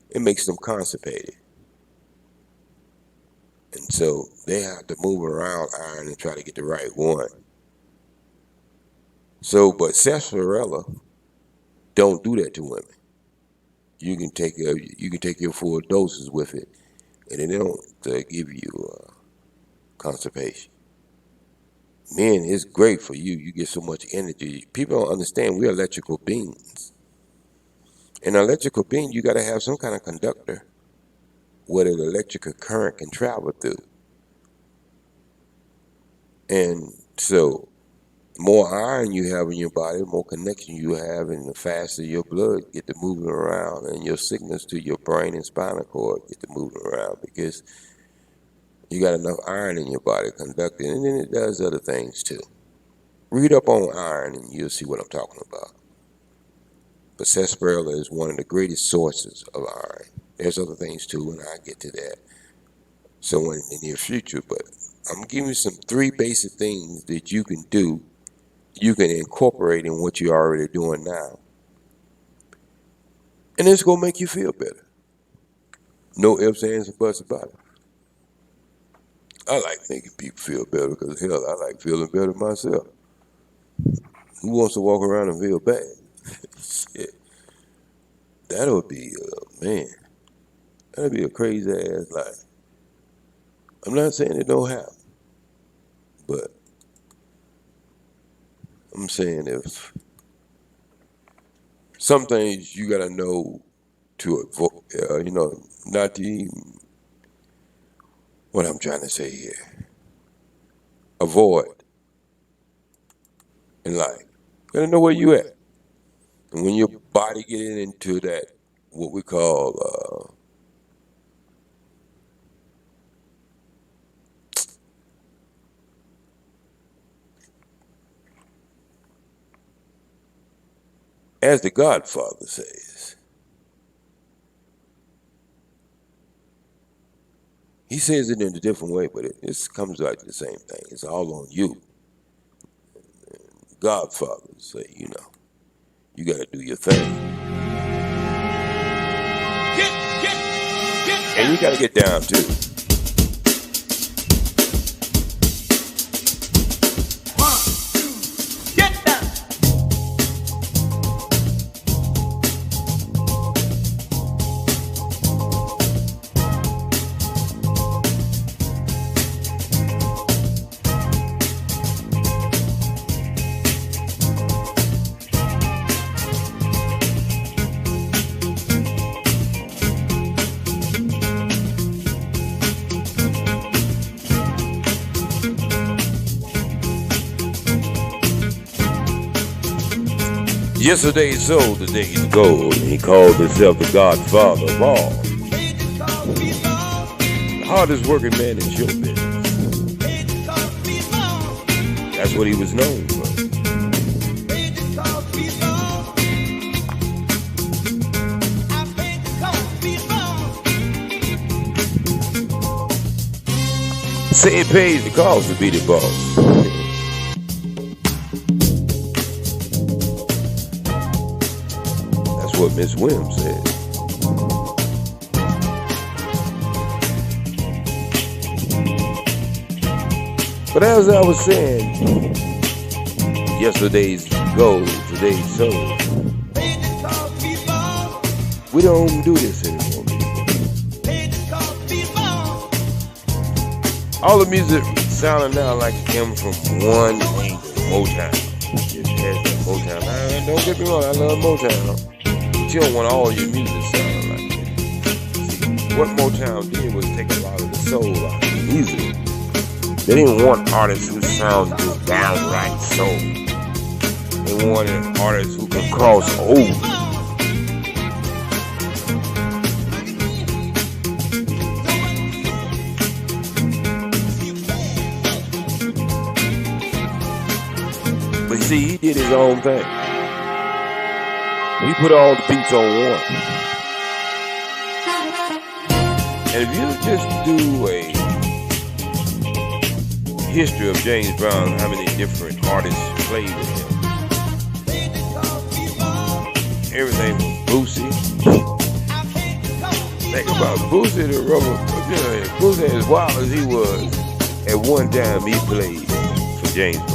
it makes them constipated. And so they have to move around iron and try to get the right one. So, but sarsaparilla don't do that to women. You can take your full doses with it, and it don't give you constipation. Men, it's great for you. You get so much energy. People don't understand we're electrical beings. In an electrical being, you got to have some kind of conductor where the electrical current can travel through. And so, more iron you have in your body, more connection you have, and the faster your blood get to moving around, and your signals to your brain and spinal cord get to moving around, because you got enough iron in your body conducting, and then it does other things too. Read up on iron and you'll see what I'm talking about. But sarsaparilla is one of the greatest sources of iron. There's other things too, and I'll get to that somewhere in the near future, but I'm giving you some 3 basic things that you can do, you can incorporate in what you're already doing now. And it's going to make you feel better. No ifs, ands, or buts about it. I like making people feel better because, hell, I like feeling better myself. Who wants to walk around and feel bad? Shit. That would be, man, that would be a crazy ass life. I'm not saying it don't happen, but I'm saying if some things you got to know to avoid, not to even, what I'm trying to say here. avoid in life. You gotta know where you at. And when your body getting into that, what we call, as the Godfather says, he says it in a different way, but it comes out to the same thing. It's all on you. Godfather say, you got to do your thing. And you got to get down too. Yesterday sold, the days gold, and he called himself the Godfather of all. The hardest working man in show business. That's what he was known for. Say it pays the cost to be the boss. What Miss Williams said. But as I was saying, yesterday's gold, today's soul. We don't do this anymore. All the music sounding now like it came from one angle, Motown. It has that Motown. Now, don't get me wrong, I love Motown. You don't want all your music sounding like that. See, what Motown did was take a lot of the soul out of the music. They didn't want artists who sound just downright soul. They wanted artists who could cross over. But see, he did his own thing. He put all the beats on one. And if you just do a history of James Brown, how many different artists played with him. Everything from Boosie. Think about Boosie the rubber. Boosie, as wild as he was, at one time he played for James Brown.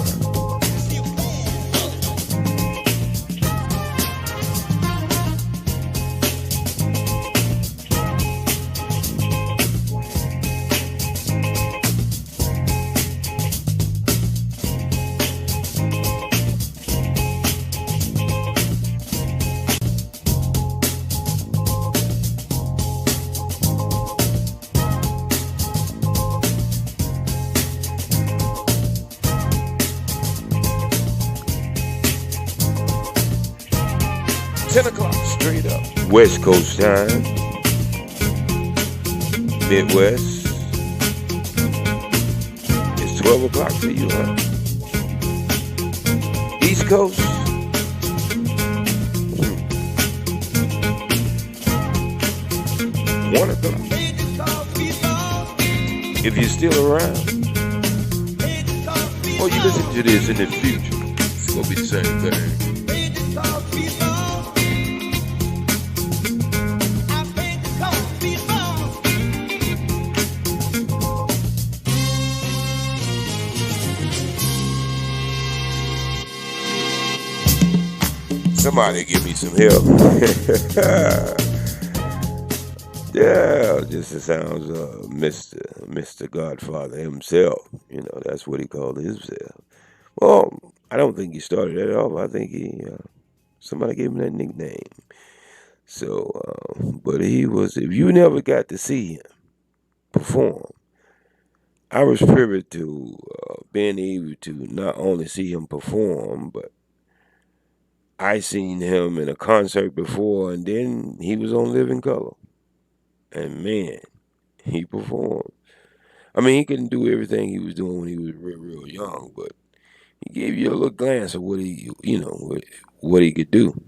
West Coast time, Midwest. It's 12 o'clock for you, huh? East Coast. 1 o'clock. If you're still around, or you listen to this in the future, it's gonna be the same thing. Somebody give me some help. Yeah, just the sounds of Mr. Godfather himself. You know, that's what he called himself. Well, I don't think he started that off. I think somebody gave him that nickname. So, but he was, if you never got to see him perform, I was privy to being able to not only see him perform, but I seen him in a concert before, and then he was on Living Color, and man, he performed. I mean, he couldn't do everything he was doing when he was real young, but he gave you a little glance of what he, what he could do.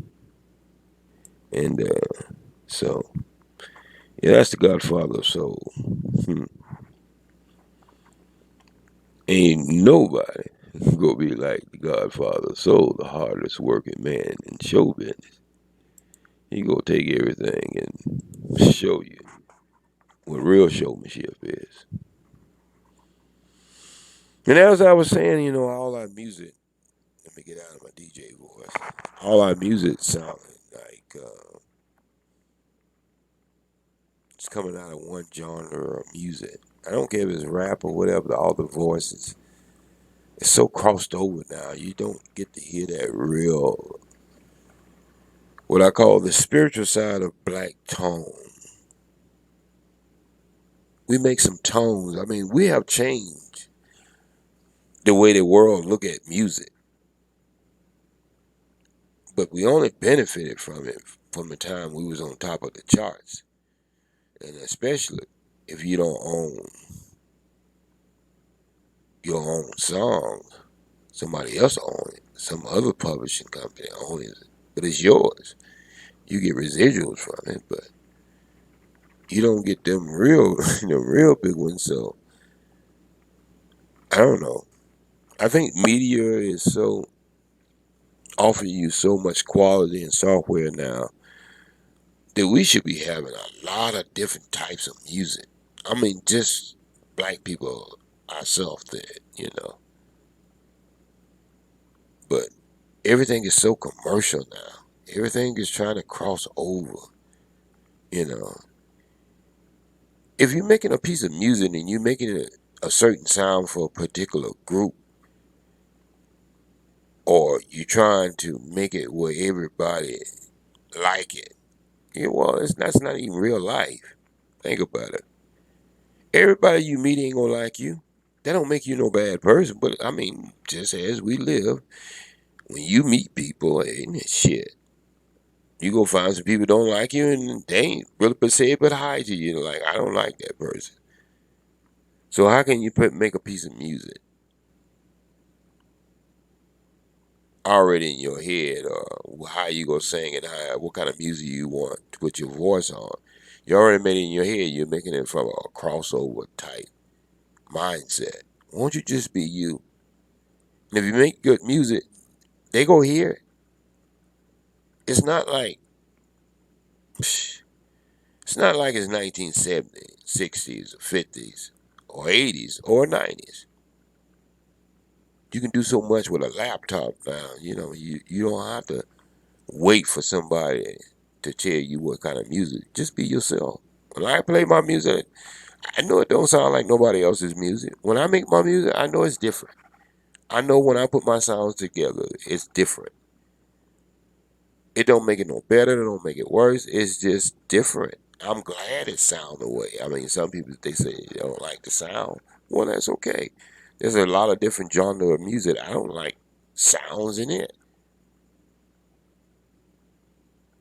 And so, yeah, that's the Godfather of Soul. Ain't nobody gonna be like the Godfather of Soul, the hardest working man in show business. He gonna take everything and show you what real showmanship is. And as I was saying, all our music, let me get out of my DJ voice. All our music sounded like it's coming out of one genre of music. I don't care if it's rap or whatever, all the voices. It's so crossed over now. You don't get to hear that real, what I call the spiritual side of black tone. We make some tones. I mean, we have changed the way the world look at music. But we only benefited from it from the time we was on top of the charts. And especially if you don't own your own song, somebody else owns it. Some other publishing company owns it. But it's yours. You get residuals from it, but you don't get them real big ones. So I don't know. I think media is so offering you so much quality and software now that we should be having a lot of different types of music. I mean, just black people ourselves that. But everything is so commercial now. Everything is trying to cross over, you know. If you're making a piece of music and you're making a certain sound for a particular group, or you're trying to make it where everybody like it, well, that's not even real life. Think about it. Everybody you meet ain't gonna like you. That don't make you no bad person. But I mean, just as we live, when you meet people, ain't it shit? You go find some people don't like you, and they ain't really per se but hi to you. Like, I don't like that person. So how can you make a piece of music already in your head, or how you gonna sing it, what kind of music you want to put your voice on? You already made it in your head. You're making it from a crossover type mindset. Won't you just be you? And if you make good music, they go hear it. It's not like it's 1970s, 60s, or 50s, or 80s, or 90s. You can do so much with a laptop now. You don't have to wait for somebody to tell you what kind of music. Just be yourself. When I play my music, I know it don't sound like nobody else's music. When I make my music, I know it's different. I know when I put my sounds together, it's different. It don't make it no better. It don't make it worse. It's just different. I'm glad it sounds the way. I mean, some people, they say they don't like the sound. Well, that's okay. There's a lot of different genre of music. I don't like sounds in it.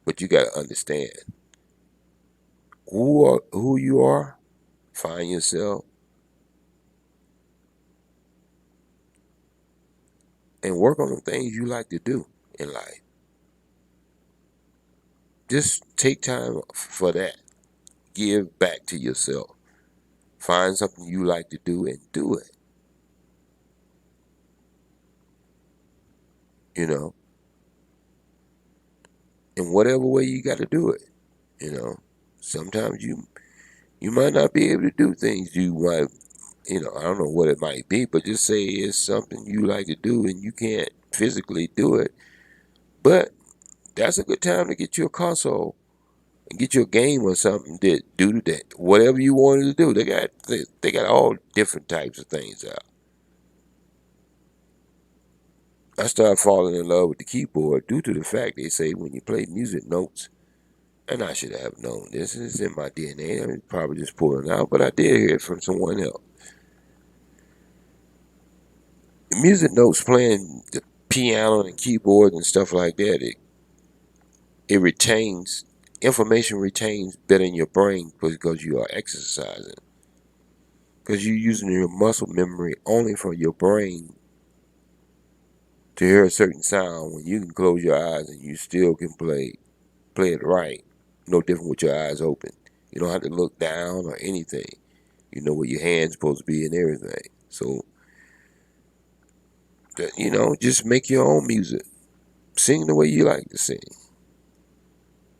But you got to understand who you are. Find yourself. And work on the things you like to do in life. Just take time for that. Give back to yourself. Find something you like to do and do it. In whatever way you got to do it. Sometimes you might not be able to do things you might, I don't know what it might be, but just say it's something you like to do and you can't physically do it. But that's a good time to get you a console and get you a game or something that do that. Whatever you wanted to do, they got all different types of things out. I started falling in love with the keyboard due to the fact they say when you play music notes, and I should have known this. It's in my DNA. I'm probably just pulling it out, but I did hear it from someone else. music notes playing the piano and keyboard and stuff like that, it retains information retains better in your brain because you are exercising. Because you're using your muscle memory only for your brain to hear a certain sound when you can close your eyes and you still can play it right. No different with your eyes open. You don't have to look down or anything. You know where your hand's supposed to be and everything. So, just make your own music. Sing the way you like to sing.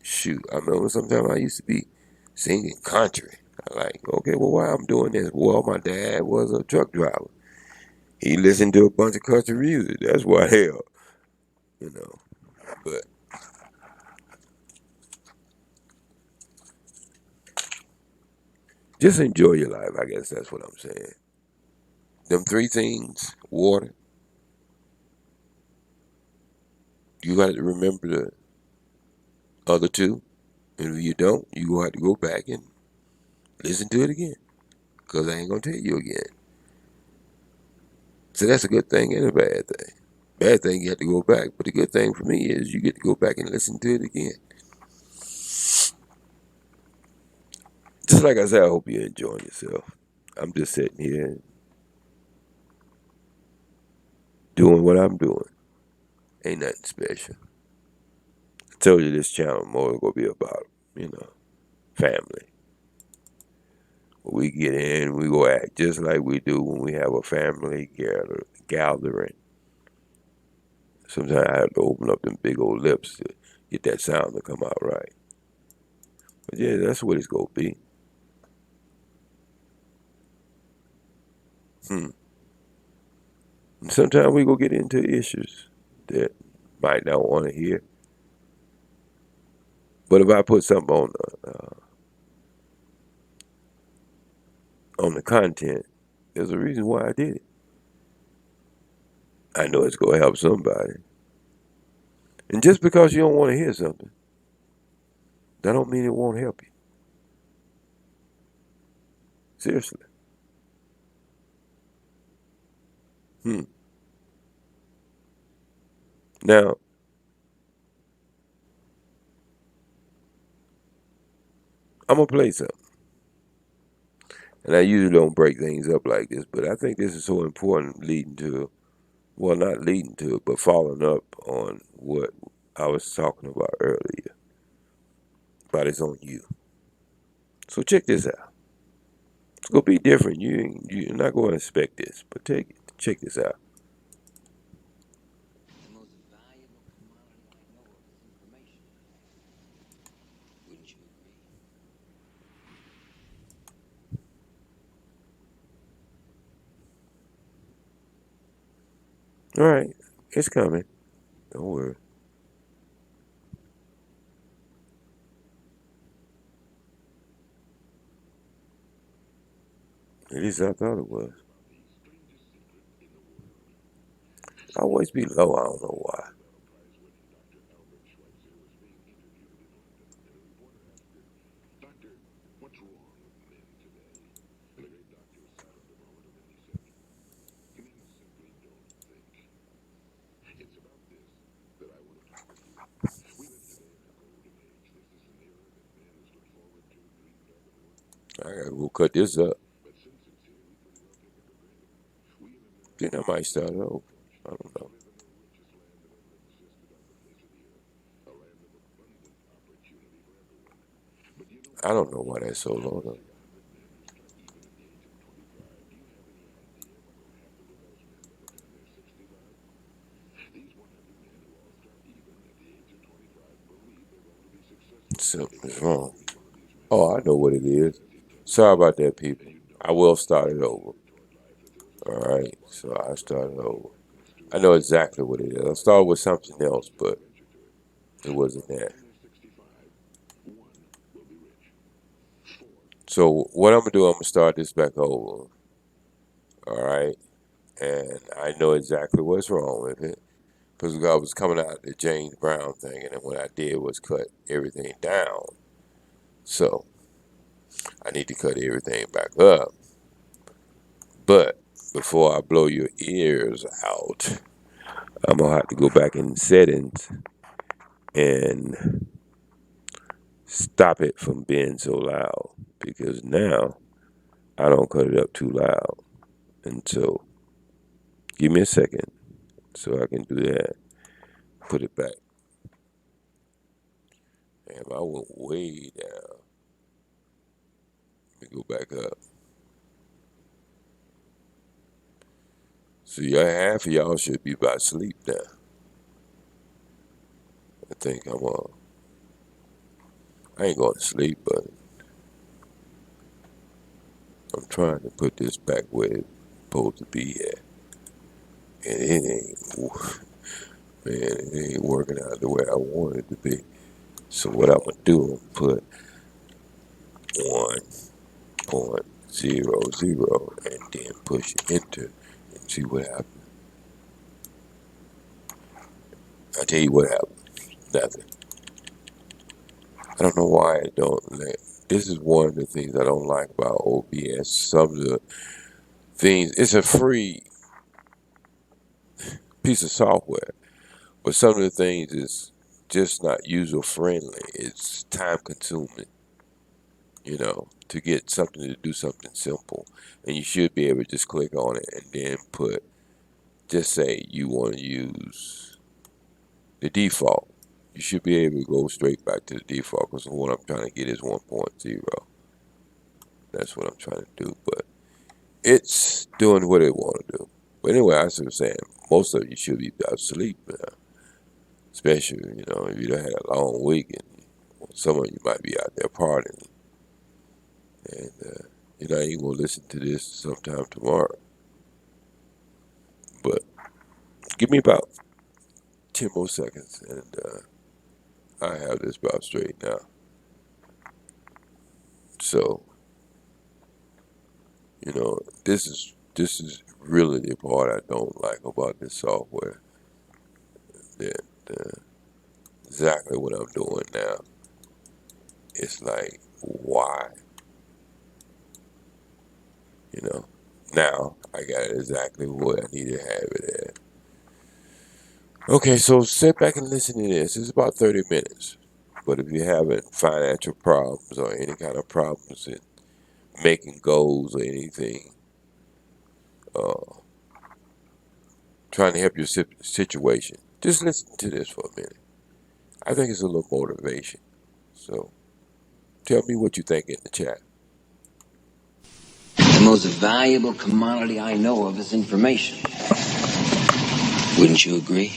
Shoot, I remember sometimes I used to be singing country. I like, okay, well, why I'm doing this? Well, my dad was a truck driver. He listened to a bunch of country music. That's why hell, you know. But just enjoy your life. I guess that's what I'm saying. Them three things: water. You got to remember the other two, and if you don't, you gonna have to go back and listen to it again. Cause I ain't gonna tell you again. So that's a good thing and a bad thing. Bad thing you have to go back, but the good thing for me is you get to go back and listen to it again. Just like I said, I hope you're enjoying yourself. I'm just sitting here doing what I'm doing. Ain't nothing special. I told you this channel more gonna be about, family. We get in, we go act just like we do when we have a family gathering. Sometimes I have to open up them big old lips to get that sound to come out right. But yeah, that's what it's gonna be. And sometimes we go get into issues that might not want to hear. But if I put something on the content, there's a reason why I did it. I know it's gonna help somebody. And just because you don't want to hear something, that don't mean it won't help you. Seriously. Now, I'm gonna play something. And I usually don't break things up like this, but I think this is so important not leading to it, but following up on what I was talking about earlier. But it's on you. So check this out. It's gonna be different. You're not gonna expect this, but check this out. All right, it's coming. Don't worry. At least I thought it was. I always be low. I don't know why. I gotta go cut this up. Then I might start it over. I don't know. I don't know why that's so low though. Something's wrong. Oh, I know what it is. Sorry about that, people. I will start it over. All right, so I started over. I know exactly what it is. I started with something else, but it wasn't that. So what I'm gonna do, I'm gonna start this back over. All right, and I know exactly what's wrong with it because I was coming out the James Brown thing, and then what I did was cut everything down. So I need to cut everything back up. But before I blow your ears out, I'm gonna have to go back in settings and stop it from being so loud, because now I don't cut it up too loud. And so give me a second so I can do that. Put it back. Damn, I went way down. Let me go back up. So half of y'all should be about sleep now. I think I ain't going to sleep, but I'm trying to put this back where it's supposed to be at. And it ain't working out the way I want it to be. So what I'm gonna do, I'm gonna put 1.00 and then push enter and see what happens. I tell you what happened. Nothing. I don't know why I don't let. This is one of the things I don't like about OBS. Some of the things, it's a free piece of software, but some of the things is just not user friendly. It's time consuming, to get something to do something simple. And you should be able to just click on it and then just say you want to use the default. You should be able to go straight back to the default, because what I'm trying to get is 1.0. That's what I'm trying to do, but it's doing what it want to do. But anyway, I was saying, most of you should be asleep now, especially, if you done had a long week, and some of you might be out there partying, and you're not even going to listen to this sometime tomorrow. But give me about 10 more seconds, and I have this about straight now. So, this is really the part I don't like about this software. That exactly what I'm doing now. It's like, why? Now I got it exactly where I need to have it at. Okay, so sit back and listen to this. It's about 30 minutes. But if you're having financial problems or any kind of problems in making goals or anything, trying to help your situation, just listen to this for a minute. I think it's a little motivation. So tell me what you think in the chat. The most valuable commodity I know of is information. Wouldn't you agree?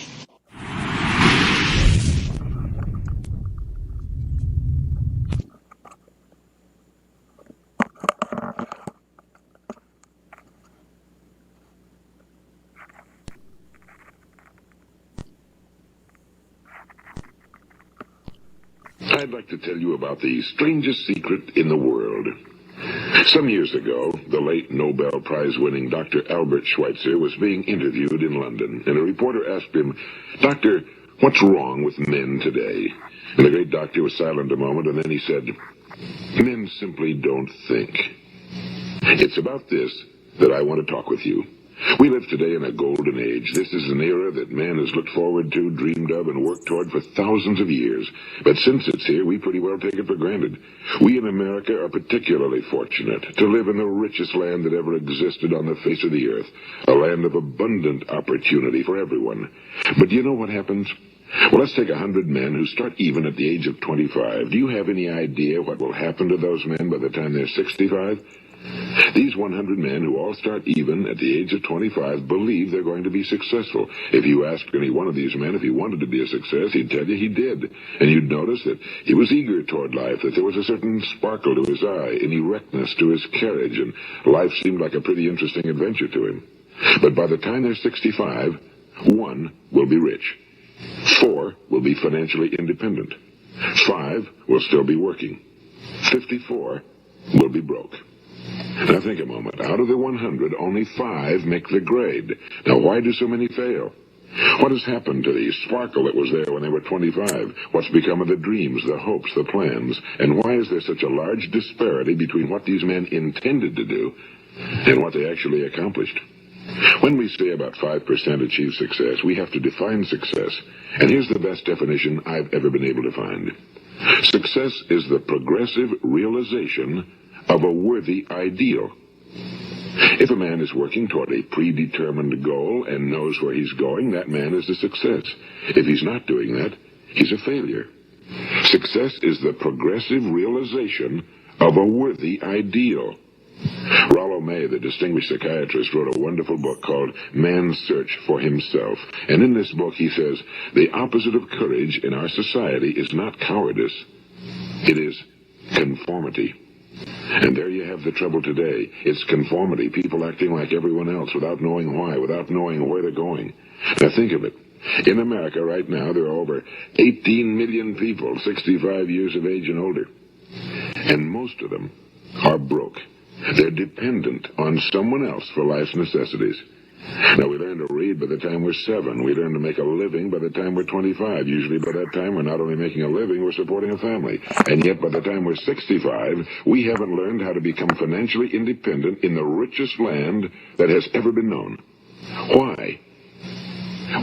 I'd like to tell you about the strangest secret in the world. Some years ago, the late Nobel Prize-winning Dr. Albert Schweitzer was being interviewed in London, and a reporter asked him, "Doctor, what's wrong with men today?" And the great doctor was silent a moment, and then he said, "Men simply don't think." It's about this that I want to talk with you. We live today in a golden age. This is an era that man has looked forward to, dreamed of, and worked toward for thousands of years. But since it's here, we pretty well take it for granted. We in America are particularly fortunate to live in the richest land that ever existed on the face of the earth, a land of abundant opportunity for everyone. But do you know what happens? Well, let's take 100 men who start even at the age of 25. Do you have any idea what will happen to those men by the time they're 65? These 100 men who all start even at the age of 25 believe they're going to be successful. If you asked any one of these men if he wanted to be a success, he'd tell you he did. And you'd notice that he was eager toward life, that there was a certain sparkle to his eye, an erectness to his carriage, and life seemed like a pretty interesting adventure to him. But by the time they're 65, 1 will be rich. 4 will be financially independent. 5 will still be working. 54 will be broke. Now think a moment. Out of the 100, only 5 make the grade. Now why do so many fail? What has happened to the sparkle that was there when they were 25? What's become of the dreams, the hopes, the plans? And why is there such a large disparity between what these men intended to do and what they actually accomplished? When we say about 5% achieve success, we have to define success. And here's the best definition I've ever been able to find. Success is the progressive realization of a worthy ideal. If a man is working toward a predetermined goal and knows where he's going, that man is a success. If he's not doing that, he's a failure. Success is the progressive realization of a worthy ideal. Rollo May, the distinguished psychiatrist, wrote a wonderful book called Man's Search for Himself. And in this book he says, the opposite of courage in our society is not cowardice. It is conformity. And there you have the trouble today. It's conformity, people acting like everyone else without knowing why, without knowing where they're going. Now think of it. In America right now, there are over 18 million people 65 years of age and older. And most of them are broke. They're dependent on someone else for life's necessities. Now, we learn to read by the time we're 7. We learn to make a living by the time we're 25. Usually by that time, we're not only making a living, we're supporting a family. And yet, by the time we're 65, we haven't learned how to become financially independent in the richest land that has ever been known. Why?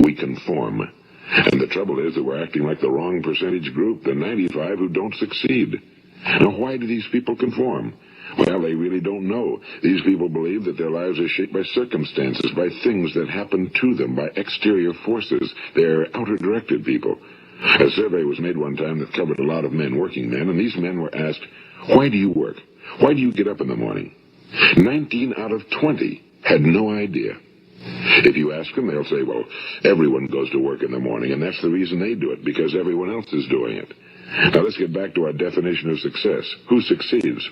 We conform. And the trouble is that we're acting like the wrong percentage group, the 95 who don't succeed. Now, why do these people conform? Well, they really don't know. These people believe that their lives are shaped by circumstances, by things that happen to them, by exterior forces. They're outer-directed people. A survey was made one time that covered a lot of men, working men, and these men were asked, why do you work? Why do you get up in the morning? 19 out of 20 had no idea. If you ask them, they'll say, well, everyone goes to work in the morning, and that's the reason they do it, because everyone else is doing it. Now, let's get back to our definition of success. Who succeeds?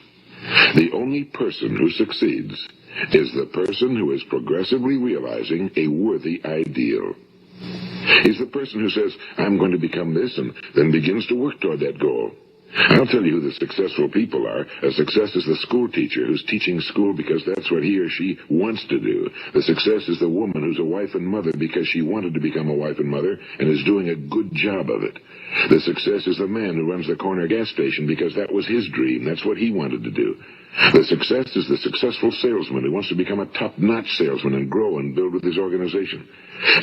The only person who succeeds is the person who is progressively realizing a worthy ideal. He's the person who says, I'm going to become this, and then begins to work toward that goal. I'll tell you who the successful people are. A success is the school teacher who's teaching school because that's what he or she wants to do. The success is the woman who's a wife and mother because she wanted to become a wife and mother and is doing a good job of it. The success is the man who runs the corner gas station because that was his dream. That's what he wanted to do. The success is the successful salesman who wants to become a top-notch salesman and grow and build with his organization.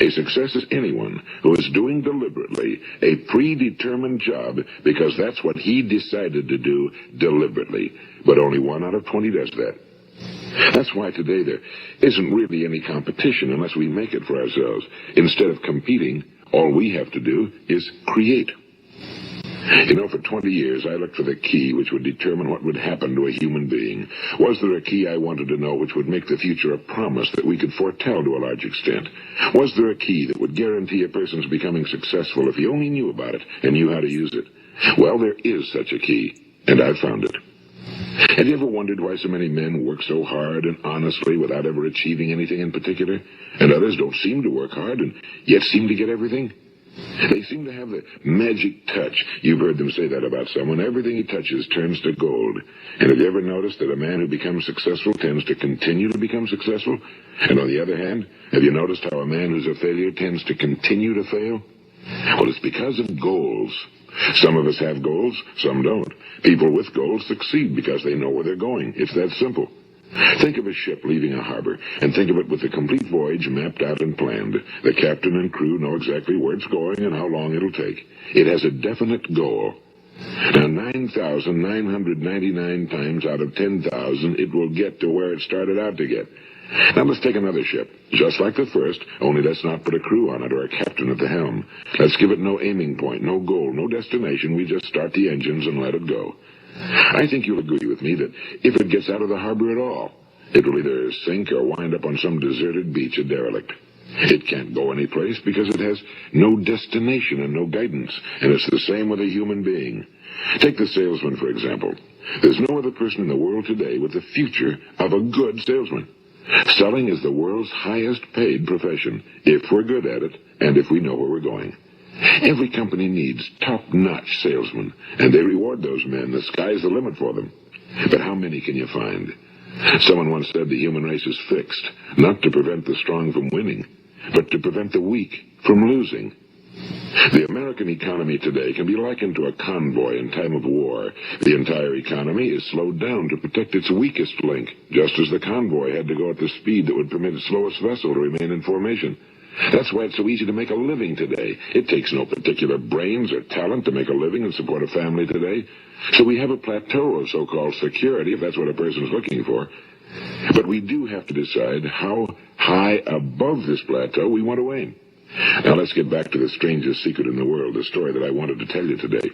A success is anyone who is doing deliberately a predetermined job because that's what he decided to do deliberately. But only 1 out of 20 does that. That's why today there isn't really any competition unless we make it for ourselves. Instead of competing, all we have to do is create. You know, for 20 years, I looked for the key which would determine what would happen to a human being. Was there a key I wanted to know which would make the future a promise that we could foretell to a large extent? Was there a key that would guarantee a person's becoming successful if he only knew about it and knew how to use it? Well, there is such a key, and I've found it. Have you ever wondered why so many men work so hard and honestly without ever achieving anything in particular, and others don't seem to work hard and yet seem to get everything? They seem to have the magic touch. You've heard them say that about someone. Everything he touches turns to gold. And have you ever noticed that a man who becomes successful tends to continue to become successful? And on the other hand, have you noticed how a man who's a failure tends to continue to fail? Well, it's because of goals. Some of us have goals, some don't. People with goals succeed because they know where they're going. It's that simple. Think of a ship leaving a harbor, and think of it with the complete voyage mapped out and planned. The captain and crew know exactly where it's going and how long it'll take. It has a definite goal. Now, 9,999 times out of 10,000, it will get to where it started out to get. Now, let's take another ship, just like the first, only let's not put a crew on it or a captain at the helm. Let's give it no aiming point, no goal, no destination. We just start the engines and let it go. I think you'll agree with me that if it gets out of the harbor at all, it will either sink or wind up on some deserted beach, a derelict. It can't go anyplace because it has no destination and no guidance, and it's the same with a human being. Take the salesman, for example. There's no other person in the world today with the future of a good salesman. Selling is the world's highest paid profession, if we're good at it and if we know where we're going. Every company needs top-notch salesmen, and they reward those men. The sky's the limit for them. But how many can you find? Someone once said the human race is fixed, not to prevent the strong from winning, but to prevent the weak from losing. The American economy today can be likened to a convoy in time of war. The entire economy is slowed down to protect its weakest link, just as the convoy had to go at the speed that would permit its slowest vessel to remain in formation. That's why it's so easy to make a living today. It takes no particular brains or talent to make a living and support a family today. So we have a plateau of so-called security, if that's what a person is looking for. But we do have to decide how high above this plateau we want to aim. Now let's get back to the strangest secret in the world, the story that I wanted to tell you today.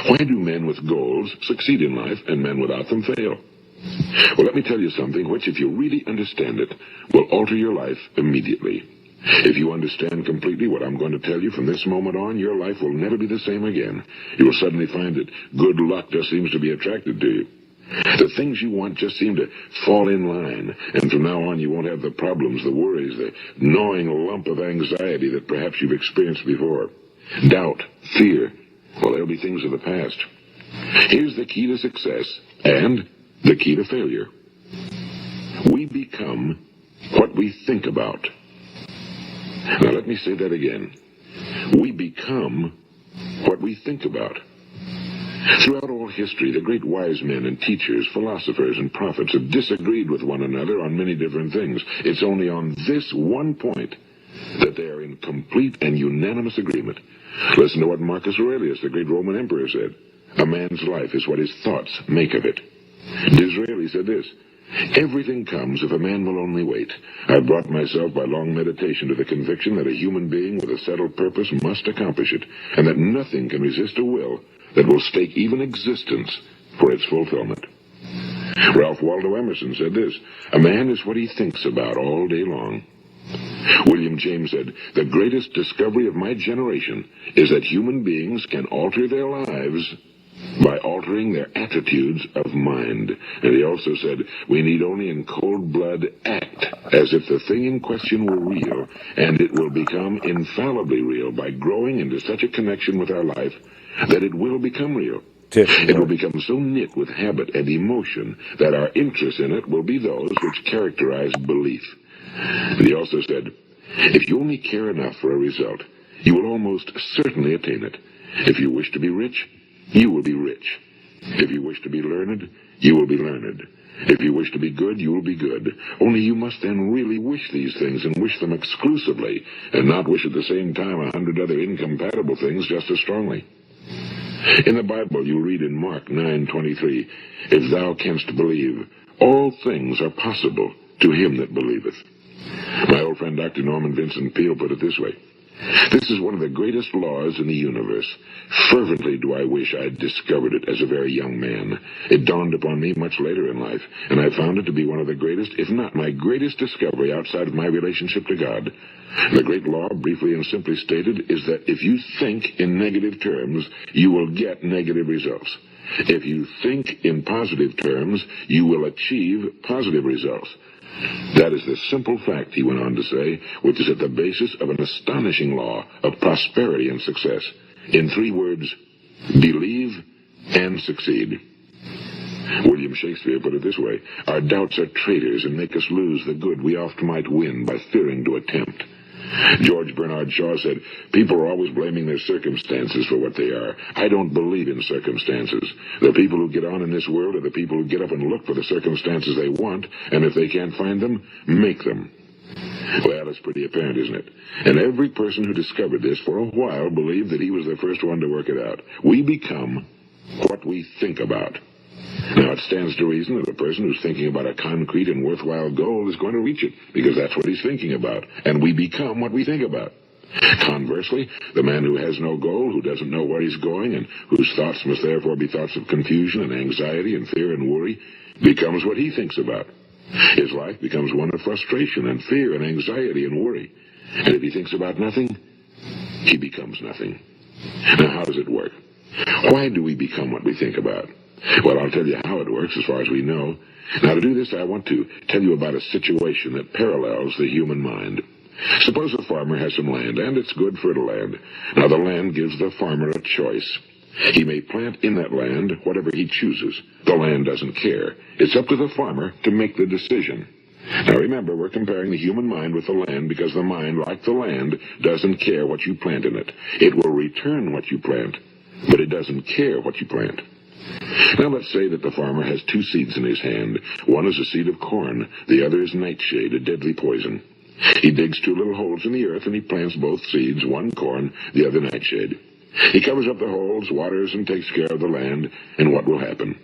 Why do men with goals succeed in life and men without them fail? Well, let me tell you something which, if you really understand it, will alter your life immediately. If you understand completely what I'm going to tell you from this moment on, your life will never be the same again. You will suddenly find that good luck just seems to be attracted to you. The things you want just seem to fall in line, and from now on you won't have the problems, the worries, the gnawing lump of anxiety that perhaps you've experienced before. Doubt, fear, well, they'll be things of the past. Here's the key to success and the key to failure. We become what we think about. Now let me say that again. We become what we think about. Throughout all history, the great wise men and teachers, philosophers and prophets have disagreed with one another on many different things. It's only on this one point that they are in complete and unanimous agreement. Listen to what Marcus Aurelius, the great Roman emperor, said. A man's life is what his thoughts make of it. Disraeli said this. Everything comes if a man will only wait. I brought myself by long meditation to the conviction that a human being with a settled purpose must accomplish it, and that nothing can resist a will that will stake even existence for its fulfillment. Ralph Waldo Emerson said this, a man is what he thinks about all day long. William James said, the greatest discovery of my generation is that human beings can alter their lives by altering their attitudes of mind. And he also said, we need only in cold blood act as if the thing in question were real, and it will become infallibly real by growing into such a connection with our life that it will become real. It will become so knit with habit and emotion that our interest in it will be those which characterize belief. And he also said, if you only care enough for a result, you will almost certainly attain it. If you wish to be rich, you will be rich. If you wish to be learned, you will be learned. If you wish to be good, you will be good. Only you must then really wish these things and wish them exclusively, and not wish at the same time 100 other incompatible things just as strongly. In the Bible, you read in Mark 9:23, if thou canst believe, all things are possible to him that believeth. My old friend Dr. Norman Vincent Peale put it this way. This is one of the greatest laws in the universe. Fervently do I wish I had discovered it as a very young man. It dawned upon me much later in life, and I found it to be one of the greatest, if not my greatest discovery outside of my relationship to God. The great law, briefly and simply stated, is that if you think in negative terms, you will get negative results. If you think in positive terms, you will achieve positive results. That is the simple fact, he went on to say, which is at the basis of an astonishing law of prosperity and success. In 3 words, believe and succeed. William Shakespeare put it this way, our doubts are traitors and make us lose the good we oft might win by fearing to attempt. George Bernard Shaw said, people are always blaming their circumstances for what they are. I don't believe in circumstances. The people who get on in this world are the people who get up and look for the circumstances they want, and if they can't find them, make them. Well, it's pretty apparent, isn't it? And every person who discovered this for a while believed that he was the first one to work it out. We become what we think about. Now, it stands to reason that a person who's thinking about a concrete and worthwhile goal is going to reach it, because that's what he's thinking about, and we become what we think about. Conversely, the man who has no goal, who doesn't know where he's going, and whose thoughts must therefore be thoughts of confusion and anxiety and fear and worry, becomes what he thinks about. His life becomes one of frustration and fear and anxiety and worry. And if he thinks about nothing, he becomes nothing. Now, how does it work? Why do we become what we think about? Well, I'll tell you how it works as far as we know. Now, to do this, I want to tell you about a situation that parallels the human mind. Suppose a farmer has some land, and it's good fertile land. Now, the land gives the farmer a choice. He may plant in that land whatever he chooses. The land doesn't care. It's up to the farmer to make the decision. Now remember, we're comparing the human mind with the land because the mind, like the land, doesn't care what you plant in it. It will return what you plant, but it doesn't care what you plant. Now let's say that the farmer has two seeds in his hand. One is a seed of corn, the other is nightshade, a deadly poison. He digs two little holes in the earth and he plants both seeds, one corn, the other nightshade. He covers up the holes, waters, and takes care of the land, and what will happen?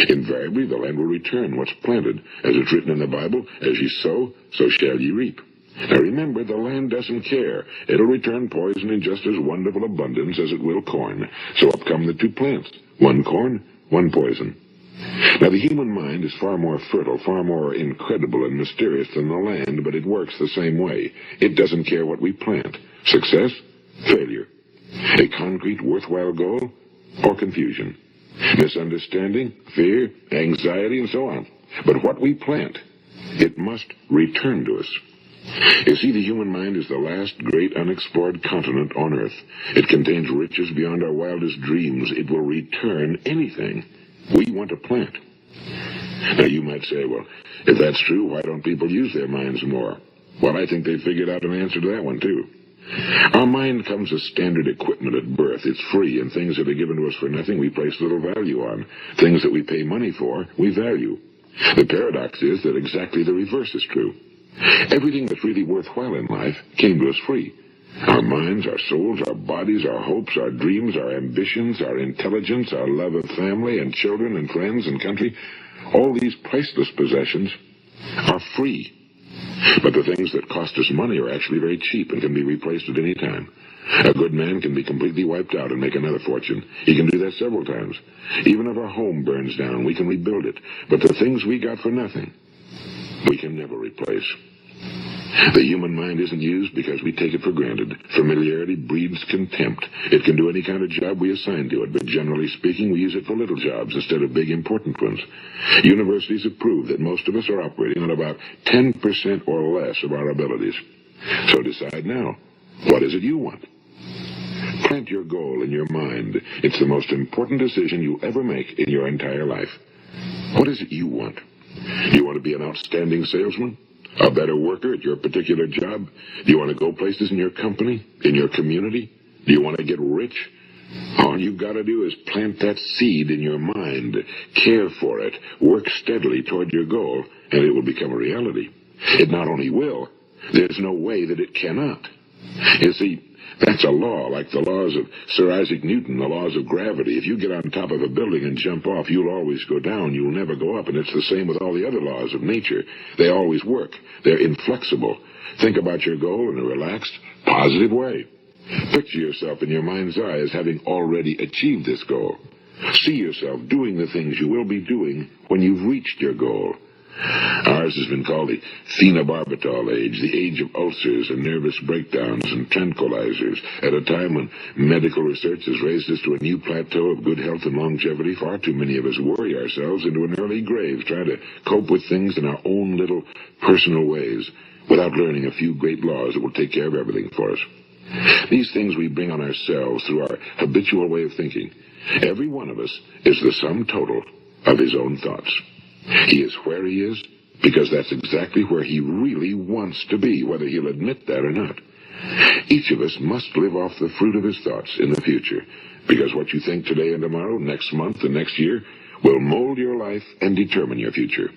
Invariably, the land will return what's planted. As it's written in the Bible, as ye sow, so shall ye reap. Now remember, the land doesn't care. It'll return poison in just as wonderful abundance as it will corn. So up come the two plants. One corn, one poison. Now the human mind is far more fertile, far more incredible and mysterious than the land, but it works the same way. It doesn't care what we plant. Success, failure. A concrete, worthwhile goal, or confusion. Misunderstanding, fear, anxiety, and so on. But what we plant, it must return to us. You see, the human mind is the last great unexplored continent on Earth. It contains riches beyond our wildest dreams. It will return anything we want to plant. Now, you might say, well, if that's true, why don't people use their minds more? Well, I think they figured out an answer to that one, too. Our mind comes as standard equipment at birth. It's free, and things that are given to us for nothing we place little value on. Things that we pay money for, we value. The paradox is that exactly the reverse is true. Everything that's really worthwhile in life came to us free. Our minds, our souls, our bodies, our hopes, our dreams, our ambitions, our intelligence, our love of family and children and friends and country, all these priceless possessions are free. But the things that cost us money are actually very cheap and can be replaced at any time. A good man can be completely wiped out and make another fortune. He can do that several times. Even if our home burns down, we can rebuild it. But the things we got for nothing, we can never replace. The human mind isn't used because we take it for granted. Familiarity breeds contempt. It can do any kind of job we assign to it, but generally speaking, we use it for little jobs instead of big, important ones. Universities have proved that most of us are operating on about 10% or less of our abilities. So decide now, what is it you want? Plant your goal in your mind. It's the most important decision you'll ever make in your entire life. What is it you want? Do you want to be an outstanding salesman? A better worker at your particular job? Do you want to go places in your company? In your community? Do you want to get rich? All you've got to do is plant that seed in your mind, care for it, work steadily toward your goal, and it will become a reality. It not only will, there's no way that it cannot. You see, that's a law, like the laws of Sir Isaac Newton, the laws of gravity. If you get on top of a building and jump off, you'll always go down. You'll never go up. And it's the same with all the other laws of nature. They always work. They're inflexible. Think about your goal in a relaxed, positive way. Picture yourself in your mind's eye as having already achieved this goal. See yourself doing the things you will be doing when you've reached your goal. Ours has been called the phenobarbital age, the age of ulcers and nervous breakdowns and tranquilizers. At a time when medical research has raised us to a new plateau of good health and longevity, far too many of us worry ourselves into an early grave, trying to cope with things in our own little personal ways, without learning a few great laws that will take care of everything for us. These things we bring on ourselves through our habitual way of thinking. Every one of us is the sum total of his own thoughts. He is where he is because that's exactly where he really wants to be, whether he'll admit that or not. Each of us must live off the fruit of his thoughts in the future, because what you think today and tomorrow, next month and next year, will mold your life and determine your future.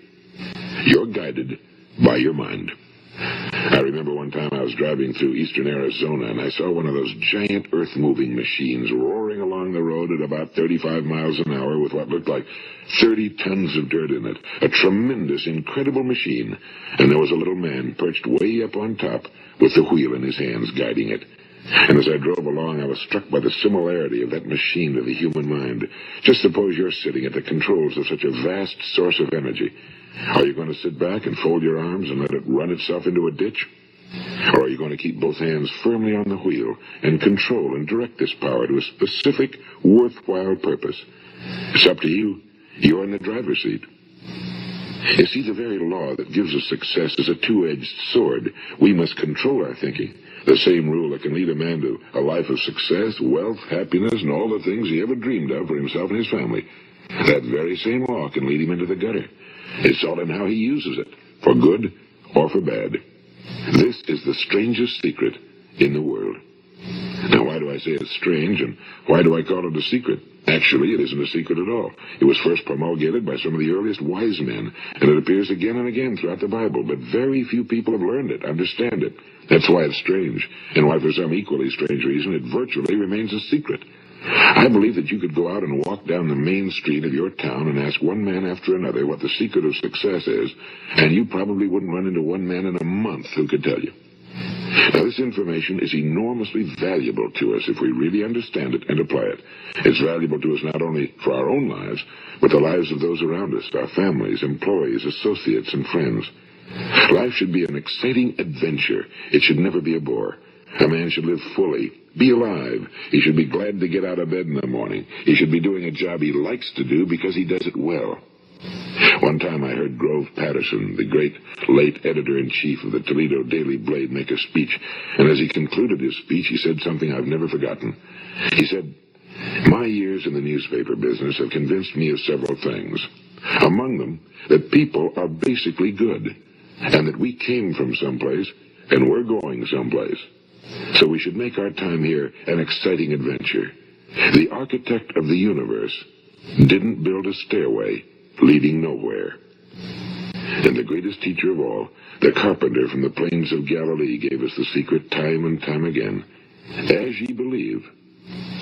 You're guided by your mind. I remember one time I was driving through eastern Arizona, and I saw one of those giant earth-moving machines roaring along the road at about 35 miles an hour with what looked like 30 tons of dirt in it. A tremendous, incredible machine. And there was a little man perched way up on top with the wheel in his hands guiding it. And as I drove along, I was struck by the similarity of that machine to the human mind. Just suppose you're sitting at the controls of such a vast source of energy. Are you going to sit back and fold your arms and let it run itself into a ditch? Or are you going to keep both hands firmly on the wheel and control and direct this power to a specific, worthwhile purpose? It's up to you. You're in the driver's seat. You see, the very law that gives us success is a two-edged sword. We must control our thinking. The same rule that can lead a man to a life of success, wealth, happiness, and all the things he ever dreamed of for himself and his family. That very same law can lead him into the gutter. It's all in how he uses it, for good or for bad. This is the strangest secret in the world. Now, why do I say it's strange, and why do I call it a secret? Actually, it isn't a secret at all. It was first promulgated by some of the earliest wise men, and it appears again and again throughout the Bible, but very few people have learned it, understand it. That's why it's strange, and why for some equally strange reason it virtually remains a secret. I believe that you could go out and walk down the main street of your town and ask one man after another what the secret of success is, and you probably wouldn't run into one man in a month who could tell you. Now, this information is enormously valuable to us if we really understand it and apply it. It's valuable to us not only for our own lives, but the lives of those around us, our families, employees, associates, and friends. Life should be an exciting adventure. It should never be a bore. A man should live fully, be alive. He should be glad to get out of bed in the morning. He should be doing a job he likes to do because he does it well. One time I heard Grove Patterson, the great late editor-in-chief of the Toledo Daily Blade, make a speech, and as he concluded his speech, he said something I've never forgotten. He said, "My years in the newspaper business have convinced me of several things. Among them, that people are basically good, and that we came from someplace, and we're going someplace. So we should make our time here an exciting adventure. The architect of the universe didn't build a stairway leading nowhere." And the greatest teacher of all, the carpenter from the plains of Galilee, gave us the secret time and time again. As ye believe,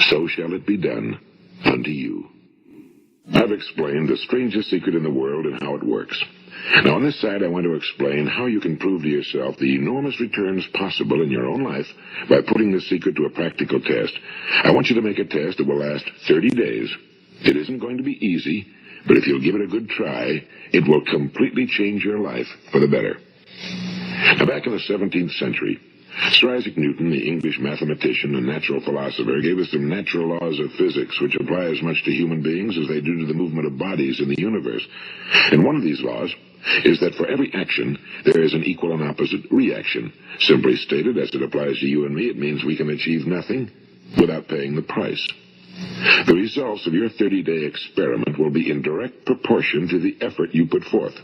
so shall it be done unto you. I've explained the strangest secret in the world and how it works. Now, on this side, I want to explain how you can prove to yourself the enormous returns possible in your own life by putting this secret to a practical test. I want you to make a test that will last 30 days. It isn't going to be easy, but if you'll give it a good try, it will completely change your life for the better. Now, back in the 17th century, Sir Isaac Newton, the English mathematician and natural philosopher, gave us some natural laws of physics which apply as much to human beings as they do to the movement of bodies in the universe. And one of these laws is that for every action, there is an equal and opposite reaction. Simply stated, as it applies to you and me, it means we can achieve nothing without paying the price. The results of your 30-day experiment will be in direct proportion to the effort you put forth.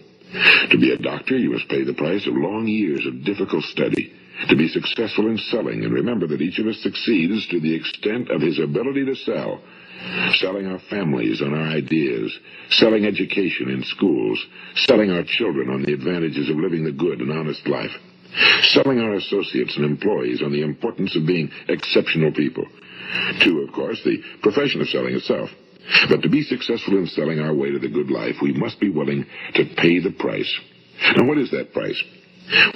To be a doctor, you must pay the price of long years of difficult study. To be successful in selling, and remember that each of us succeeds to the extent of his ability to sell. Selling our families on our ideas, selling education in schools, selling our children on the advantages of living the good and honest life, selling our associates and employees on the importance of being exceptional people. To, of course, the profession of selling itself. But to be successful in selling our way to the good life, we must be willing to pay the price. Now, what is that price?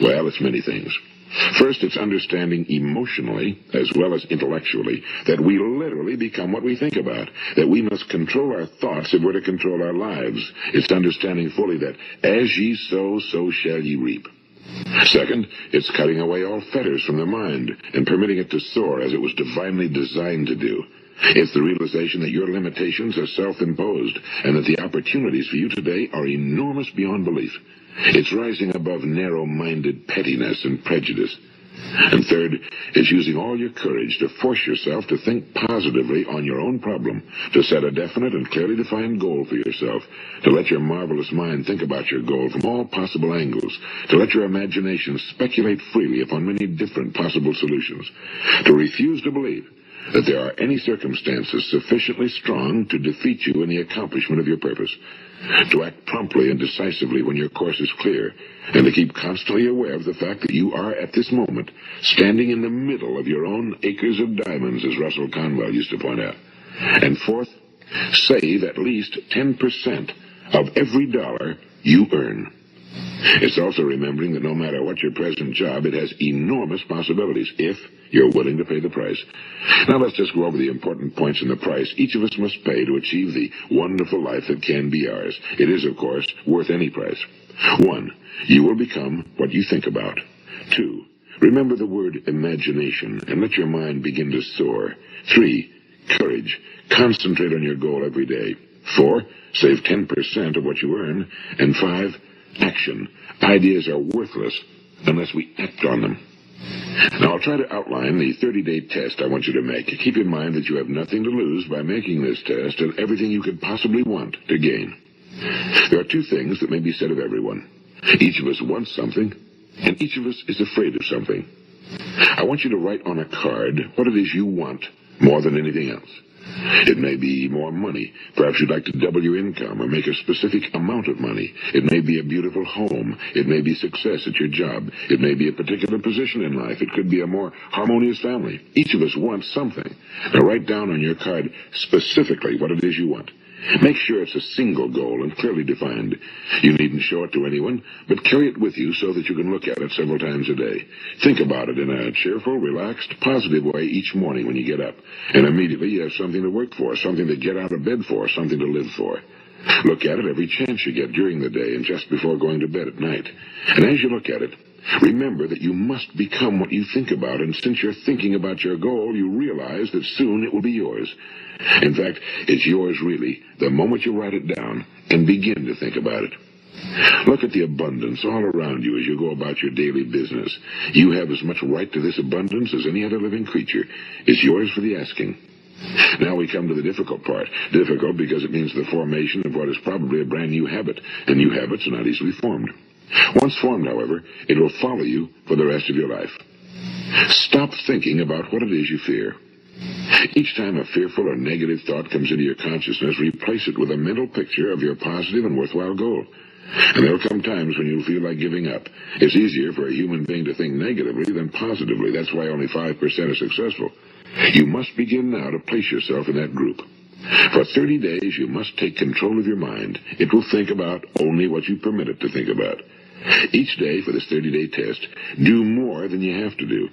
Well, it's many things. First, it's understanding emotionally, as well as intellectually, that we literally become what we think about, that we must control our thoughts if we're to control our lives. It's understanding fully that as ye sow, so shall ye reap. Second, it's cutting away all fetters from the mind and permitting it to soar as it was divinely designed to do. It's the realization that your limitations are self-imposed and that the opportunities for you today are enormous beyond belief. It's rising above narrow-minded pettiness and prejudice. And third, it's using all your courage to force yourself to think positively on your own problem, to set a definite and clearly defined goal for yourself, to let your marvelous mind think about your goal from all possible angles, to let your imagination speculate freely upon many different possible solutions, to refuse to believe that there are any circumstances sufficiently strong to defeat you in the accomplishment of your purpose, to act promptly and decisively when your course is clear, and to keep constantly aware of the fact that you are, at this moment, standing in the middle of your own acres of diamonds, as Russell Conwell used to point out. And fourth, save at least 10% of every dollar you earn. It's also remembering that no matter what your present job, it has enormous possibilities if you're willing to pay the price. Now let's just go over the important points in the price each of us must pay to achieve the wonderful life that can be ours. It is, of course, worth any price. 1, you will become what you think about. 2, remember the word imagination and let your mind begin to soar. 3, courage. Concentrate on your goal every day. 4, save 10% of what you earn. And 5, action. Ideas are worthless unless we act on them. Now, I'll try to outline the 30-day test I want you to make. Keep in mind that you have nothing to lose by making this test and everything you could possibly want to gain. There are 2 things that may be said of everyone. Each of us wants something, and each of us is afraid of something. I want you to write on a card what it is you want more than anything else. It may be more money. Perhaps you'd like to double your income or make a specific amount of money. It may be a beautiful home. It may be success at your job. It may be a particular position in life. It could be a more harmonious family. Each of us wants something. Now write down on your card specifically what it is you want. Make sure it's a single goal and clearly defined. You needn't show it to anyone, but carry it with you so that you can look at it several times a day. Think about it in a cheerful, relaxed, positive way each morning when you get up. And immediately you have something to work for, something to get out of bed for, something to live for. Look at it every chance you get during the day and just before going to bed at night. And as you look at it, remember that you must become what you think about, and since you're thinking about your goal, you realize that soon it will be yours. In fact, it's yours really the moment you write it down and begin to think about it. Look at the abundance all around you as you go about your daily business. You have as much right to this abundance as any other living creature. It's yours for the asking. Now we come to the difficult part. Difficult because it means the formation of what is probably a brand new habit, and new habits are not easily formed. Once formed, however, it will follow you for the rest of your life. Stop thinking about what it is you fear. Each time a fearful or negative thought comes into your consciousness, replace it with a mental picture of your positive and worthwhile goal. And there'll come times when you'll feel like giving up. It's easier for a human being to think negatively than positively. That's why only 5% are successful. You must begin now to place yourself in that group. For 30 days, you must take control of your mind. It will think about only what you permit it to think about. Each day for this 30-day test, do more than you have to do.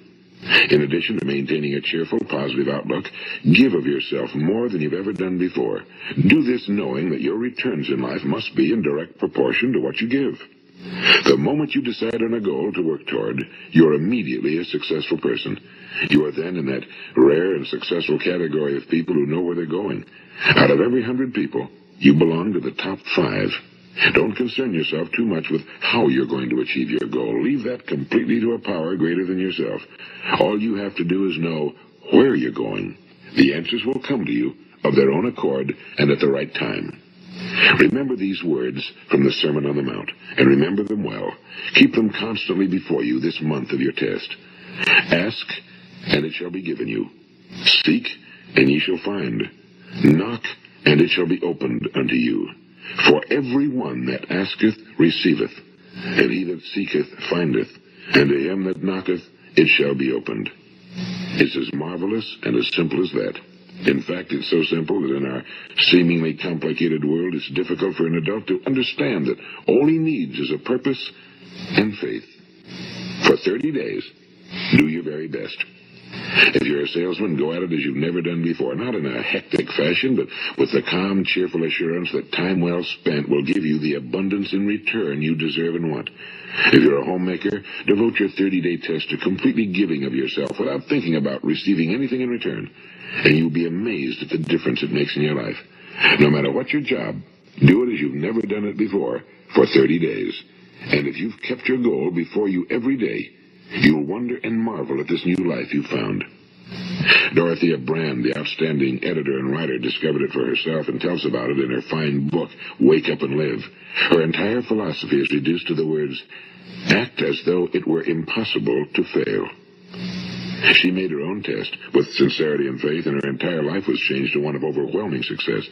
In addition to maintaining a cheerful, positive outlook, give of yourself more than you've ever done before. Do this knowing that your returns in life must be in direct proportion to what you give. The moment you decide on a goal to work toward, you're immediately a successful person. You are then in that rare and successful category of people who know where they're going. Out of every 100 people, you belong to the top 5. Don't concern yourself too much with how you're going to achieve your goal. Leave that completely to a power greater than yourself. All you have to do is know where you're going. The answers will come to you of their own accord and at the right time. Remember these words from the Sermon on the Mount, and remember them well. Keep them constantly before you this month of your test. Ask, and it shall be given you. Seek, and ye shall find. Knock, and it shall be opened unto you. For every one that asketh receiveth, and he that seeketh findeth, and to him that knocketh it shall be opened. It's as marvelous and as simple as that. In fact, it's so simple that in our seemingly complicated world, it's difficult for an adult to understand that all he needs is a purpose and faith. For 30 days, do your very best. If you're a salesman, go at it as you've never done before, not in a hectic fashion, but with the calm, cheerful assurance that time well spent will give you the abundance in return you deserve and want. If you're a homemaker, devote your 30-day test to completely giving of yourself without thinking about receiving anything in return, and you'll be amazed at the difference it makes in your life. No matter what your job, do it as you've never done it before for 30 days. And if you've kept your goal before you every day, you'll wonder and marvel at this new life you've found. Dorothea Brand, the outstanding editor and writer, discovered it for herself and tells about it in her fine book, Wake Up and Live. Her entire philosophy is reduced to the words, act as though it were impossible to fail. She made her own test with sincerity and faith, and her entire life was changed to one of overwhelming success.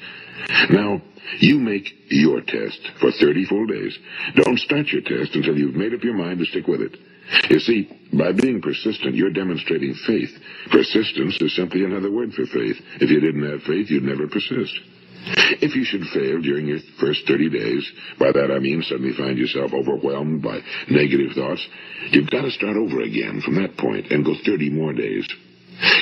Now, you make your test for 30 full days. Don't start your test until you've made up your mind to stick with it. You see, by being persistent, you're demonstrating faith. Persistence is simply another word for faith. If you didn't have faith, you'd never persist. If you should fail during your first 30 days, by that I mean suddenly find yourself overwhelmed by negative thoughts, you've got to start over again from that point and go 30 more days.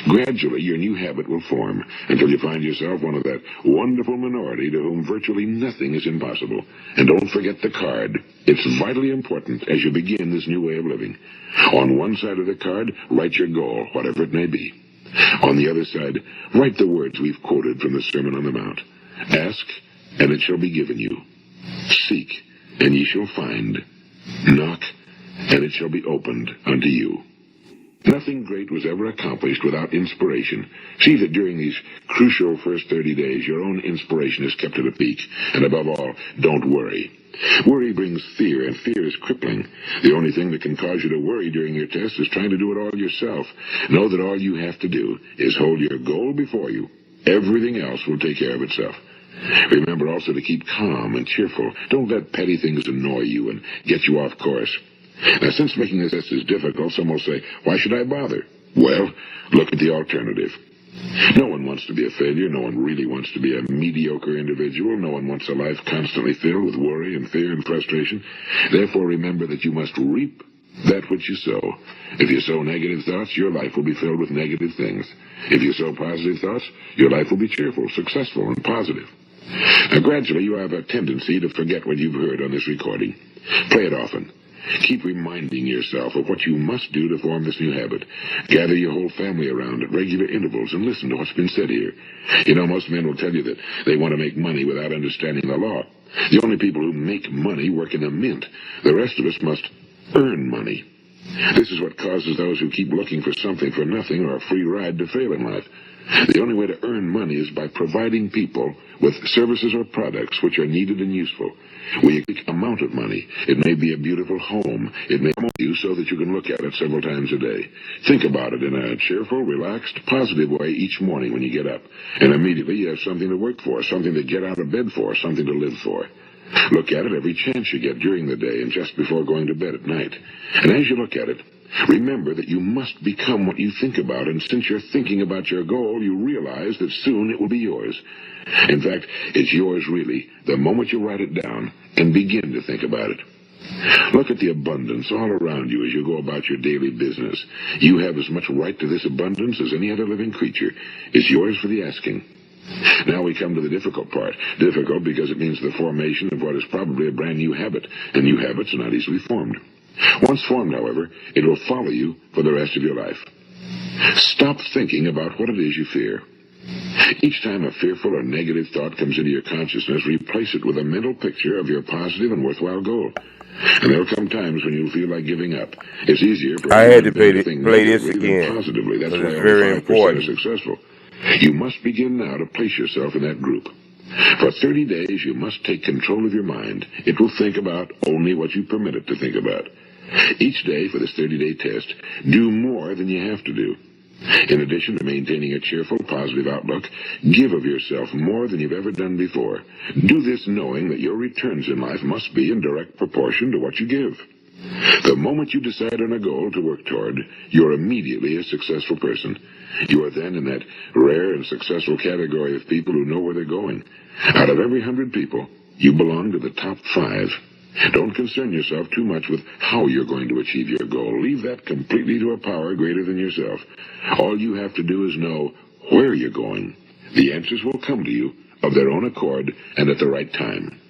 Gradually, your new habit will form until you find yourself one of that wonderful minority to whom virtually nothing is impossible. And don't forget the card. It's vitally important as you begin this new way of living. On one side of the card, write your goal, whatever it may be. On the other side, write the words we've quoted from the Sermon on the Mount. Ask, and it shall be given you. Seek, and ye shall find. Knock, and it shall be opened unto you. Nothing great was ever accomplished without inspiration. See that during these crucial first 30 days, your own inspiration is kept at a peak. And above all, don't worry. Worry brings fear, and fear is crippling. The only thing that can cause you to worry during your test is trying to do it all yourself. Know that all you have to do is hold your goal before you. Everything else will take care of itself. Remember also to keep calm and cheerful. Don't let petty things annoy you and get you off course. Now, since making this test is difficult, some will say, why should I bother? Well, look at the alternative. No one wants to be a failure. No one really wants to be a mediocre individual. No one wants a life constantly filled with worry and fear and frustration. Therefore, remember that you must reap that which you sow. If you sow negative thoughts, your life will be filled with negative things. If you sow positive thoughts, your life will be cheerful, successful, and positive. Now, gradually, you have a tendency to forget what you've heard on this recording. Play it often. Keep reminding yourself of what you must do to form this new habit. Gather your whole family around at regular intervals and listen to what's been said here. You know, most men will tell you that they want to make money without understanding the law. The only people who make money work in a mint. The rest of us must earn money. This is what causes those who keep looking for something for nothing or a free ride to fail in life. The only way to earn money is by providing people with services or products which are needed and useful. When you make amount of money, it may be a beautiful home. It may come to you so that you can look at it several times a day. Think about it in a cheerful, relaxed, positive way each morning when you get up. And immediately you have something to work for, something to get out of bed for, something to live for. Look at it every chance you get during the day and just before going to bed at night. And as you look at it, remember that you must become what you think about, and since you're thinking about your goal, you realize that soon it will be yours. In fact, it's yours really, the moment you write it down and begin to think about it. Look at the abundance all around you as you go about your daily business. You have as much right to this abundance as any other living creature. It's yours for the asking. Now we come to the difficult part. Difficult because it means the formation of what is probably a brand new habit, and new habits are not easily formed. Once formed, however, it will follow you for the rest of your life. Stop thinking about what it is you fear. Each time a fearful or negative thought comes into your consciousness, replace it with a mental picture of your positive and worthwhile goal. And there will come times when you'll feel like giving up. It's easier for I had to play negatively this than again. positively. That's But why it's only very 5% important. are successful. You must begin now to place yourself in that group. For 30 days, you must take control of your mind. It will think about only what you permit it to think about. Each day for this 30-day test, do more than you have to do. In addition to maintaining a cheerful, positive outlook, give of yourself more than you've ever done before. Do this knowing that your returns in life must be in direct proportion to what you give. The moment you decide on a goal to work toward, you're immediately a successful person. You are then in that rare and successful category of people who know where they're going. Out of every 100 people, you belong to the top 5. Don't concern yourself too much with how you're going to achieve your goal. Leave that completely to a power greater than yourself. All you have to do is know where you're going. The answers will come to you of their own accord and at the right time.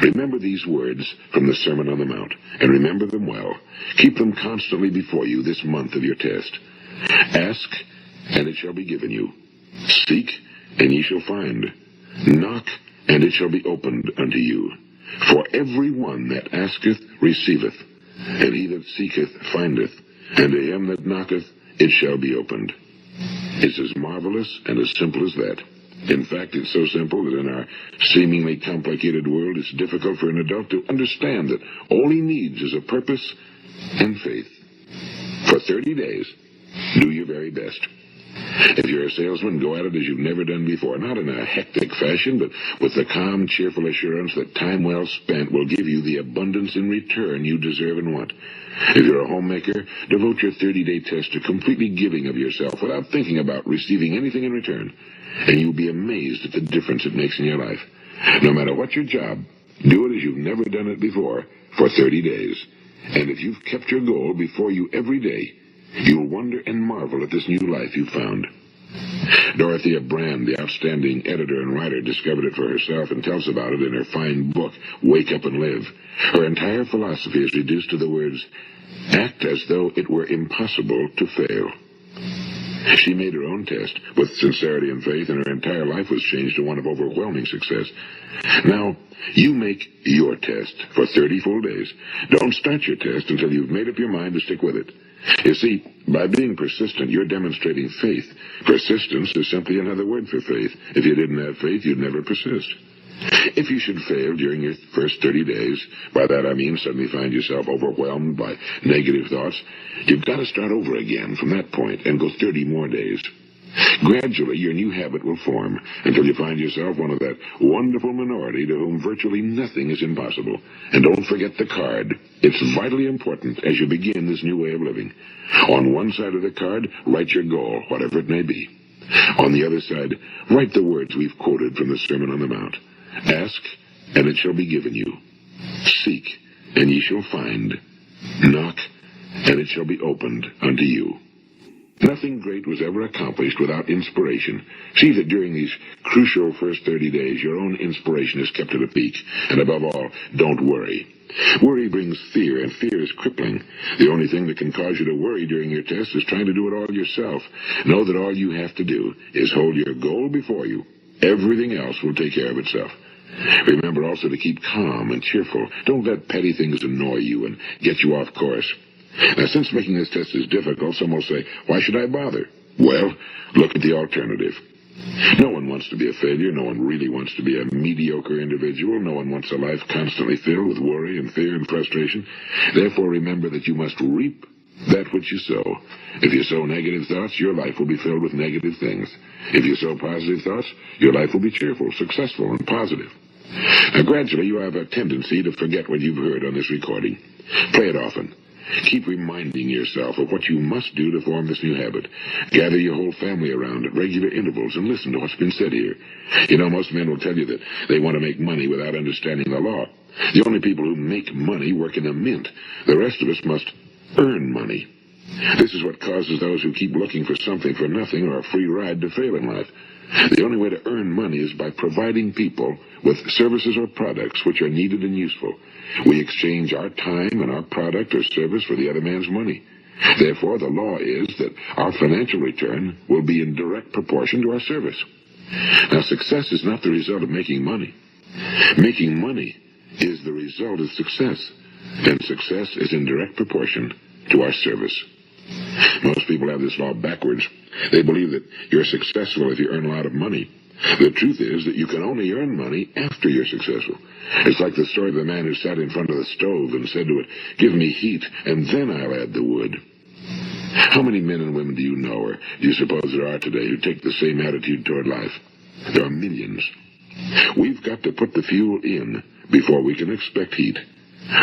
Remember these words from the Sermon on the Mount, and remember them well. Keep them constantly before you this month of your test. Ask, and it shall be given you. Seek, and ye shall find. Knock, and it shall be opened unto you. For every one that asketh receiveth, and he that seeketh findeth, and to him that knocketh it shall be opened. It's as marvelous and as simple as that. In fact, it's so simple that in our seemingly complicated world, it's difficult for an adult to understand that all he needs is a purpose and faith. For 30 days, do your very best. If you're a salesman, go at it as you've never done before, not in a hectic fashion, but with the calm, cheerful assurance that time well spent will give you the abundance in return you deserve and want. If you're a homemaker, devote your 30-day test to completely giving of yourself without thinking about receiving anything in return, and you'll be amazed at the difference it makes in your life. No matter what your job, do it as you've never done it before for 30 days. And if you've kept your goal before you every day, you'll wonder and marvel at this new life you've found. Dorothea Brand, the outstanding editor and writer, discovered it for herself and tells about it in her fine book, Wake Up and Live. Her entire philosophy is reduced to the words, act as though it were impossible to fail. She made her own test with sincerity and faith, and her entire life was changed to one of overwhelming success. Now, you make your test for 30 full days. Don't start your test until you've made up your mind to stick with it. You see, by being persistent, you're demonstrating faith. Persistence is simply another word for faith. If you didn't have faith, you'd never persist. If you should fail during your first 30 days, by that I mean suddenly find yourself overwhelmed by negative thoughts, you've got to start over again from that point and go 30 more days. Gradually, your new habit will form until you find yourself one of that wonderful minority to whom virtually nothing is impossible. And don't forget the card. It's vitally important as you begin this new way of living. On one side of the card, write your goal, whatever it may be. On the other side, write the words we've quoted from the Sermon on the Mount. Ask, and it shall be given you. Seek, and ye shall find. Knock, and it shall be opened unto you. Nothing great was ever accomplished without inspiration. See that during these crucial first 30 days, your own inspiration is kept at a peak. And above all, don't worry. Worry brings fear, and fear is crippling. The only thing that can cause you to worry during your test is trying to do it all yourself. Know that all you have to do is hold your goal before you. Everything else will take care of itself. Remember also to keep calm and cheerful. Don't let petty things annoy you and get you off course. Now, since making this test is difficult, some will say, why should I bother? Well, look at the alternative. No one wants to be a failure. No one really wants to be a mediocre individual. No one wants a life constantly filled with worry and fear and frustration. Therefore, remember that you must reap that which you sow. If you sow negative thoughts, your life will be filled with negative things. If you sow positive thoughts, your life will be cheerful, successful, and positive. Now, gradually, you have a tendency to forget what you've heard on this recording. Play it often. Keep reminding yourself of what you must do to form this new habit. Gather your whole family around at regular intervals and listen to what's been said here. You know, most men will tell you that they want to make money without understanding the law. The only people who make money work in a mint. The rest of us must earn money. This is what causes those who keep looking for something for nothing or a free ride to fail in life. The only way to earn money is by providing people with services or products which are needed and useful. We exchange our time and our product or service for the other man's money. Therefore, the law is that our financial return will be in direct proportion to our service. Now, success is not the result of making money. Making money is the result of success, and success is in direct proportion to our service. Most people have this law backwards. They believe that you're successful if you earn a lot of money. The truth is that you can only earn money after you're successful. It's like the story of the man who sat in front of the stove and said to it, "Give me heat, and then I'll add the wood." How many men and women do you know, or do you suppose there are today, who take the same attitude toward life? There are millions. We've got to put the fuel in before we can expect heat.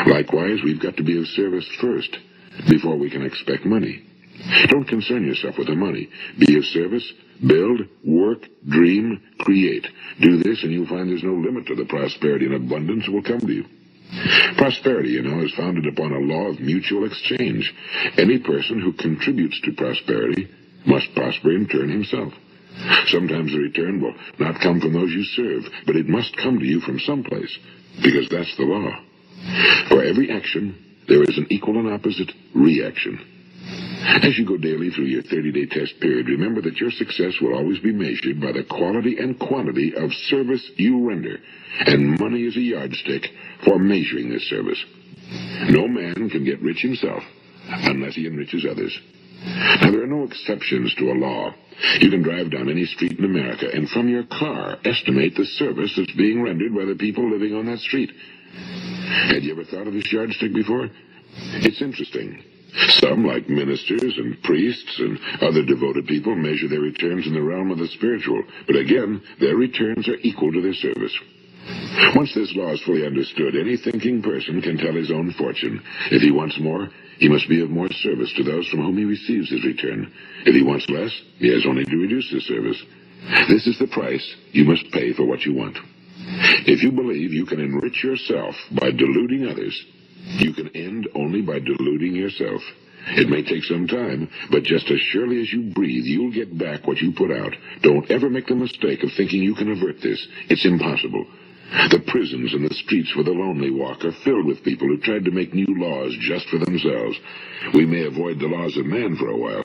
Likewise, we've got to be of service first before we can expect money. Don't concern yourself with the money. Be of service, build, work, dream, create. Do this and you'll find there's no limit to the prosperity and abundance that will come to you. Prosperity, you know, is founded upon a law of mutual exchange. Any person who contributes to prosperity must prosper in turn himself. Sometimes the return will not come from those you serve, but it must come to you from someplace, because that's the law. For every action, there is an equal and opposite reaction. As you go daily through your 30-day test period, remember that your success will always be measured by the quality and quantity of service you render, and money is a yardstick for measuring this service. No man can get rich himself unless he enriches others. Now, there are no exceptions to a law. You can drive down any street in America and from your car estimate the service that's being rendered by the people living on that street. Had you ever thought of this yardstick before? It's interesting. Some, like ministers and priests and other devoted people, measure their returns in the realm of the spiritual, but again, their returns are equal to their service. Once this law is fully understood, any thinking person can tell his own fortune. If he wants more, he must be of more service to those from whom he receives his return. If he wants less, he has only to reduce his service. This is the price you must pay for what you want. If you believe you can enrich yourself by deluding others, you can end only by deluding yourself. It may take some time, but just as surely as you breathe, you'll get back what you put out. Don't ever make the mistake of thinking you can avert this. It's impossible. The prisons and the streets where the lonely walk are filled with people who tried to make new laws just for themselves. We may avoid the laws of man for a while,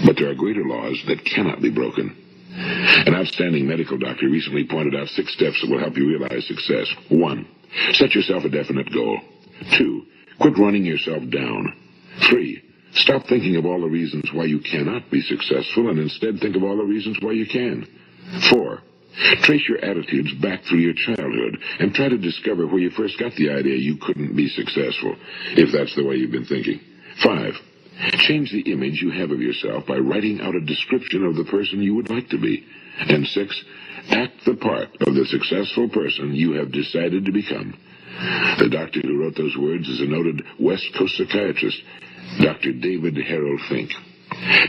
but there are greater laws that cannot be broken. An outstanding medical doctor recently pointed out 6 steps that will help you realize success. 1. Set yourself a definite goal. 2. Quit running yourself down. 3. Stop thinking of all the reasons why you cannot be successful and instead think of all the reasons why you can. 4. Trace your attitudes back through your childhood and try to discover where you first got the idea you couldn't be successful, if that's the way you've been thinking. 5. Change the image you have of yourself by writing out a description of the person you would like to be. And 6. Act the part of the successful person you have decided to become. The doctor who wrote those words is a noted West Coast psychiatrist, Dr. David Harold Fink.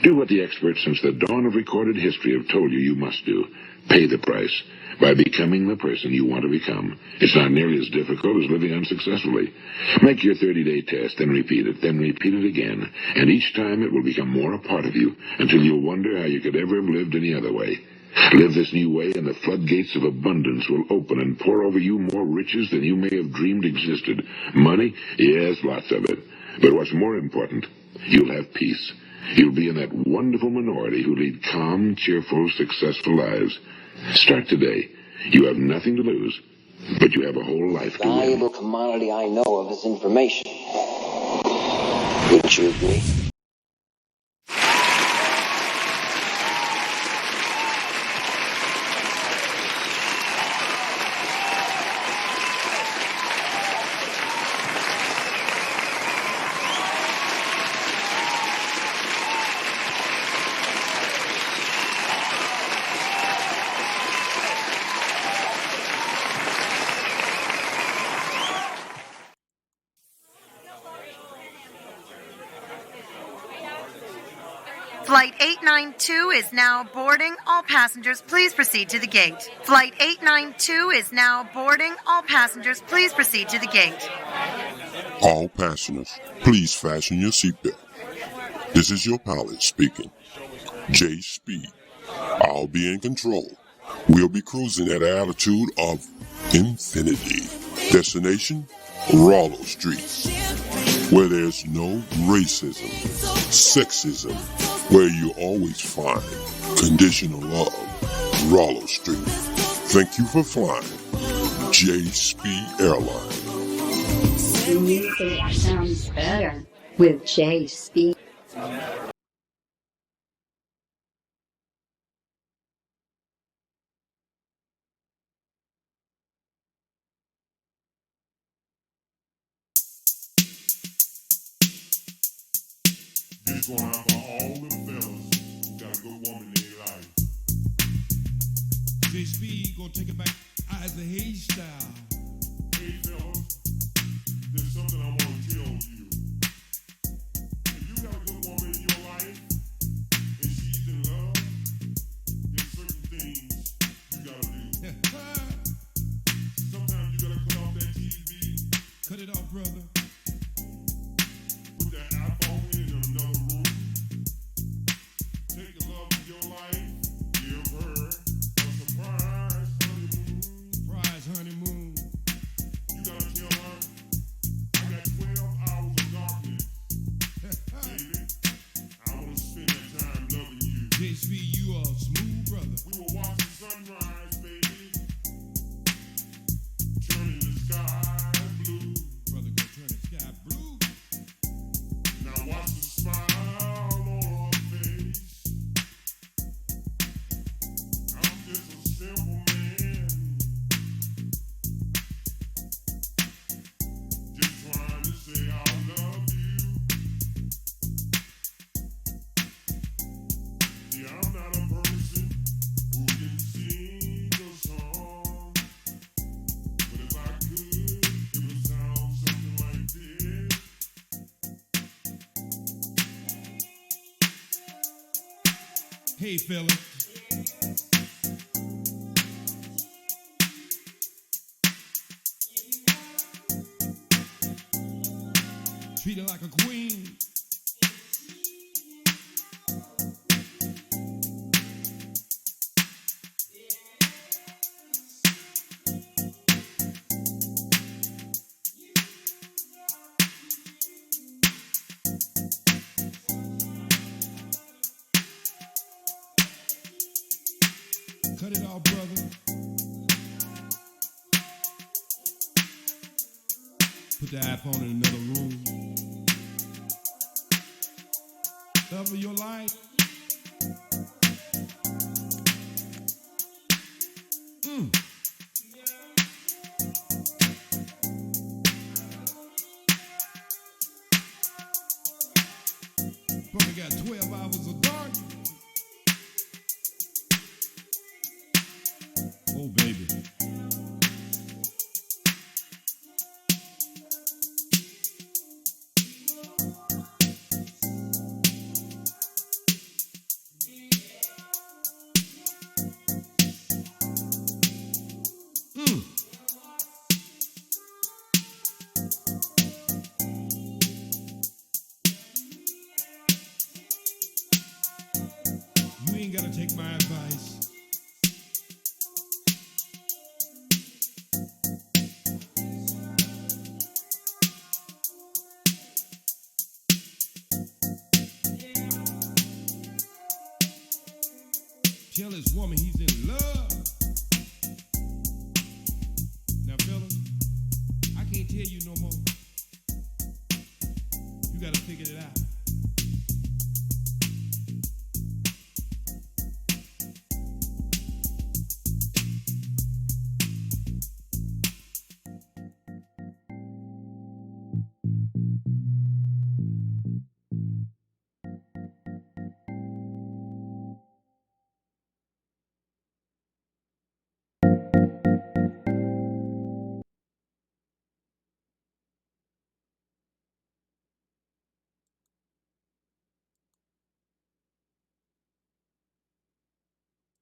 Do what the experts since the dawn of recorded history have told you you must do. Pay the price by becoming the person you want to become. It's not nearly as difficult as living unsuccessfully. Make your 30-day test, then repeat it again. And each time it will become more a part of you until you'll wonder how you could ever have lived any other way. Live this new way and the floodgates of abundance will open and pour over you more riches than you may have dreamed existed. Money? Yes, lots of it. But what's more important, you'll have peace. You'll be in that wonderful minority who lead calm, cheerful, successful lives. Start today. You have nothing to lose, but you have a whole life to win. The valuable commodity I know of is information. Wouldn't you agree? Flight 892 is now boarding. All passengers, please proceed to the gate. Flight 892 is now boarding. All passengers, please proceed to the gate. All passengers, please fasten your seatbelt. This is your pilot speaking. J Speed. I'll be in control. We'll be cruising at an altitude of infinity. Destination, Rollo Street, where there's no racism, sexism, where you always find conditional love. Rollo Street. Thank you for flying J-Speed Airline. Music sounds better with J-Speed. This going out for all the fellas who got a good woman in their life. J-Speed gonna take it back as a Hayes style. Hey fellas, there's something I want to tell you. If you got a good woman in your life and she's in love, there's certain things you gotta do. Sometimes you gotta cut off that TV. Cut it off, brother. Put that iPhone in another room. Take the love of your life. Give her a surprise honeymoon. Surprise honeymoon. You gotta tell her, I got 12 hours of darkness. Baby, I wanna spend that time loving you. J-Speed, you are a smooth brother. We will watch the sunrise, baby. Turning the sky blue. Brother, go turn the sky blue. Now watch the smile on her face. I'm just a simple man, just trying to say I love you. See, I'm not a person who can sing a song, but if I could, it would sound something like this. Hey, fella. Treat her like a queen. Cut it off, brother. Put the iPhone in another room. Love of your life. Probably got 12 hours of dark. Oh, baby. You ain't gotta take my advice. Tell this woman he's in love. Now, fellas, I can't tell you no more. You gotta figure it out.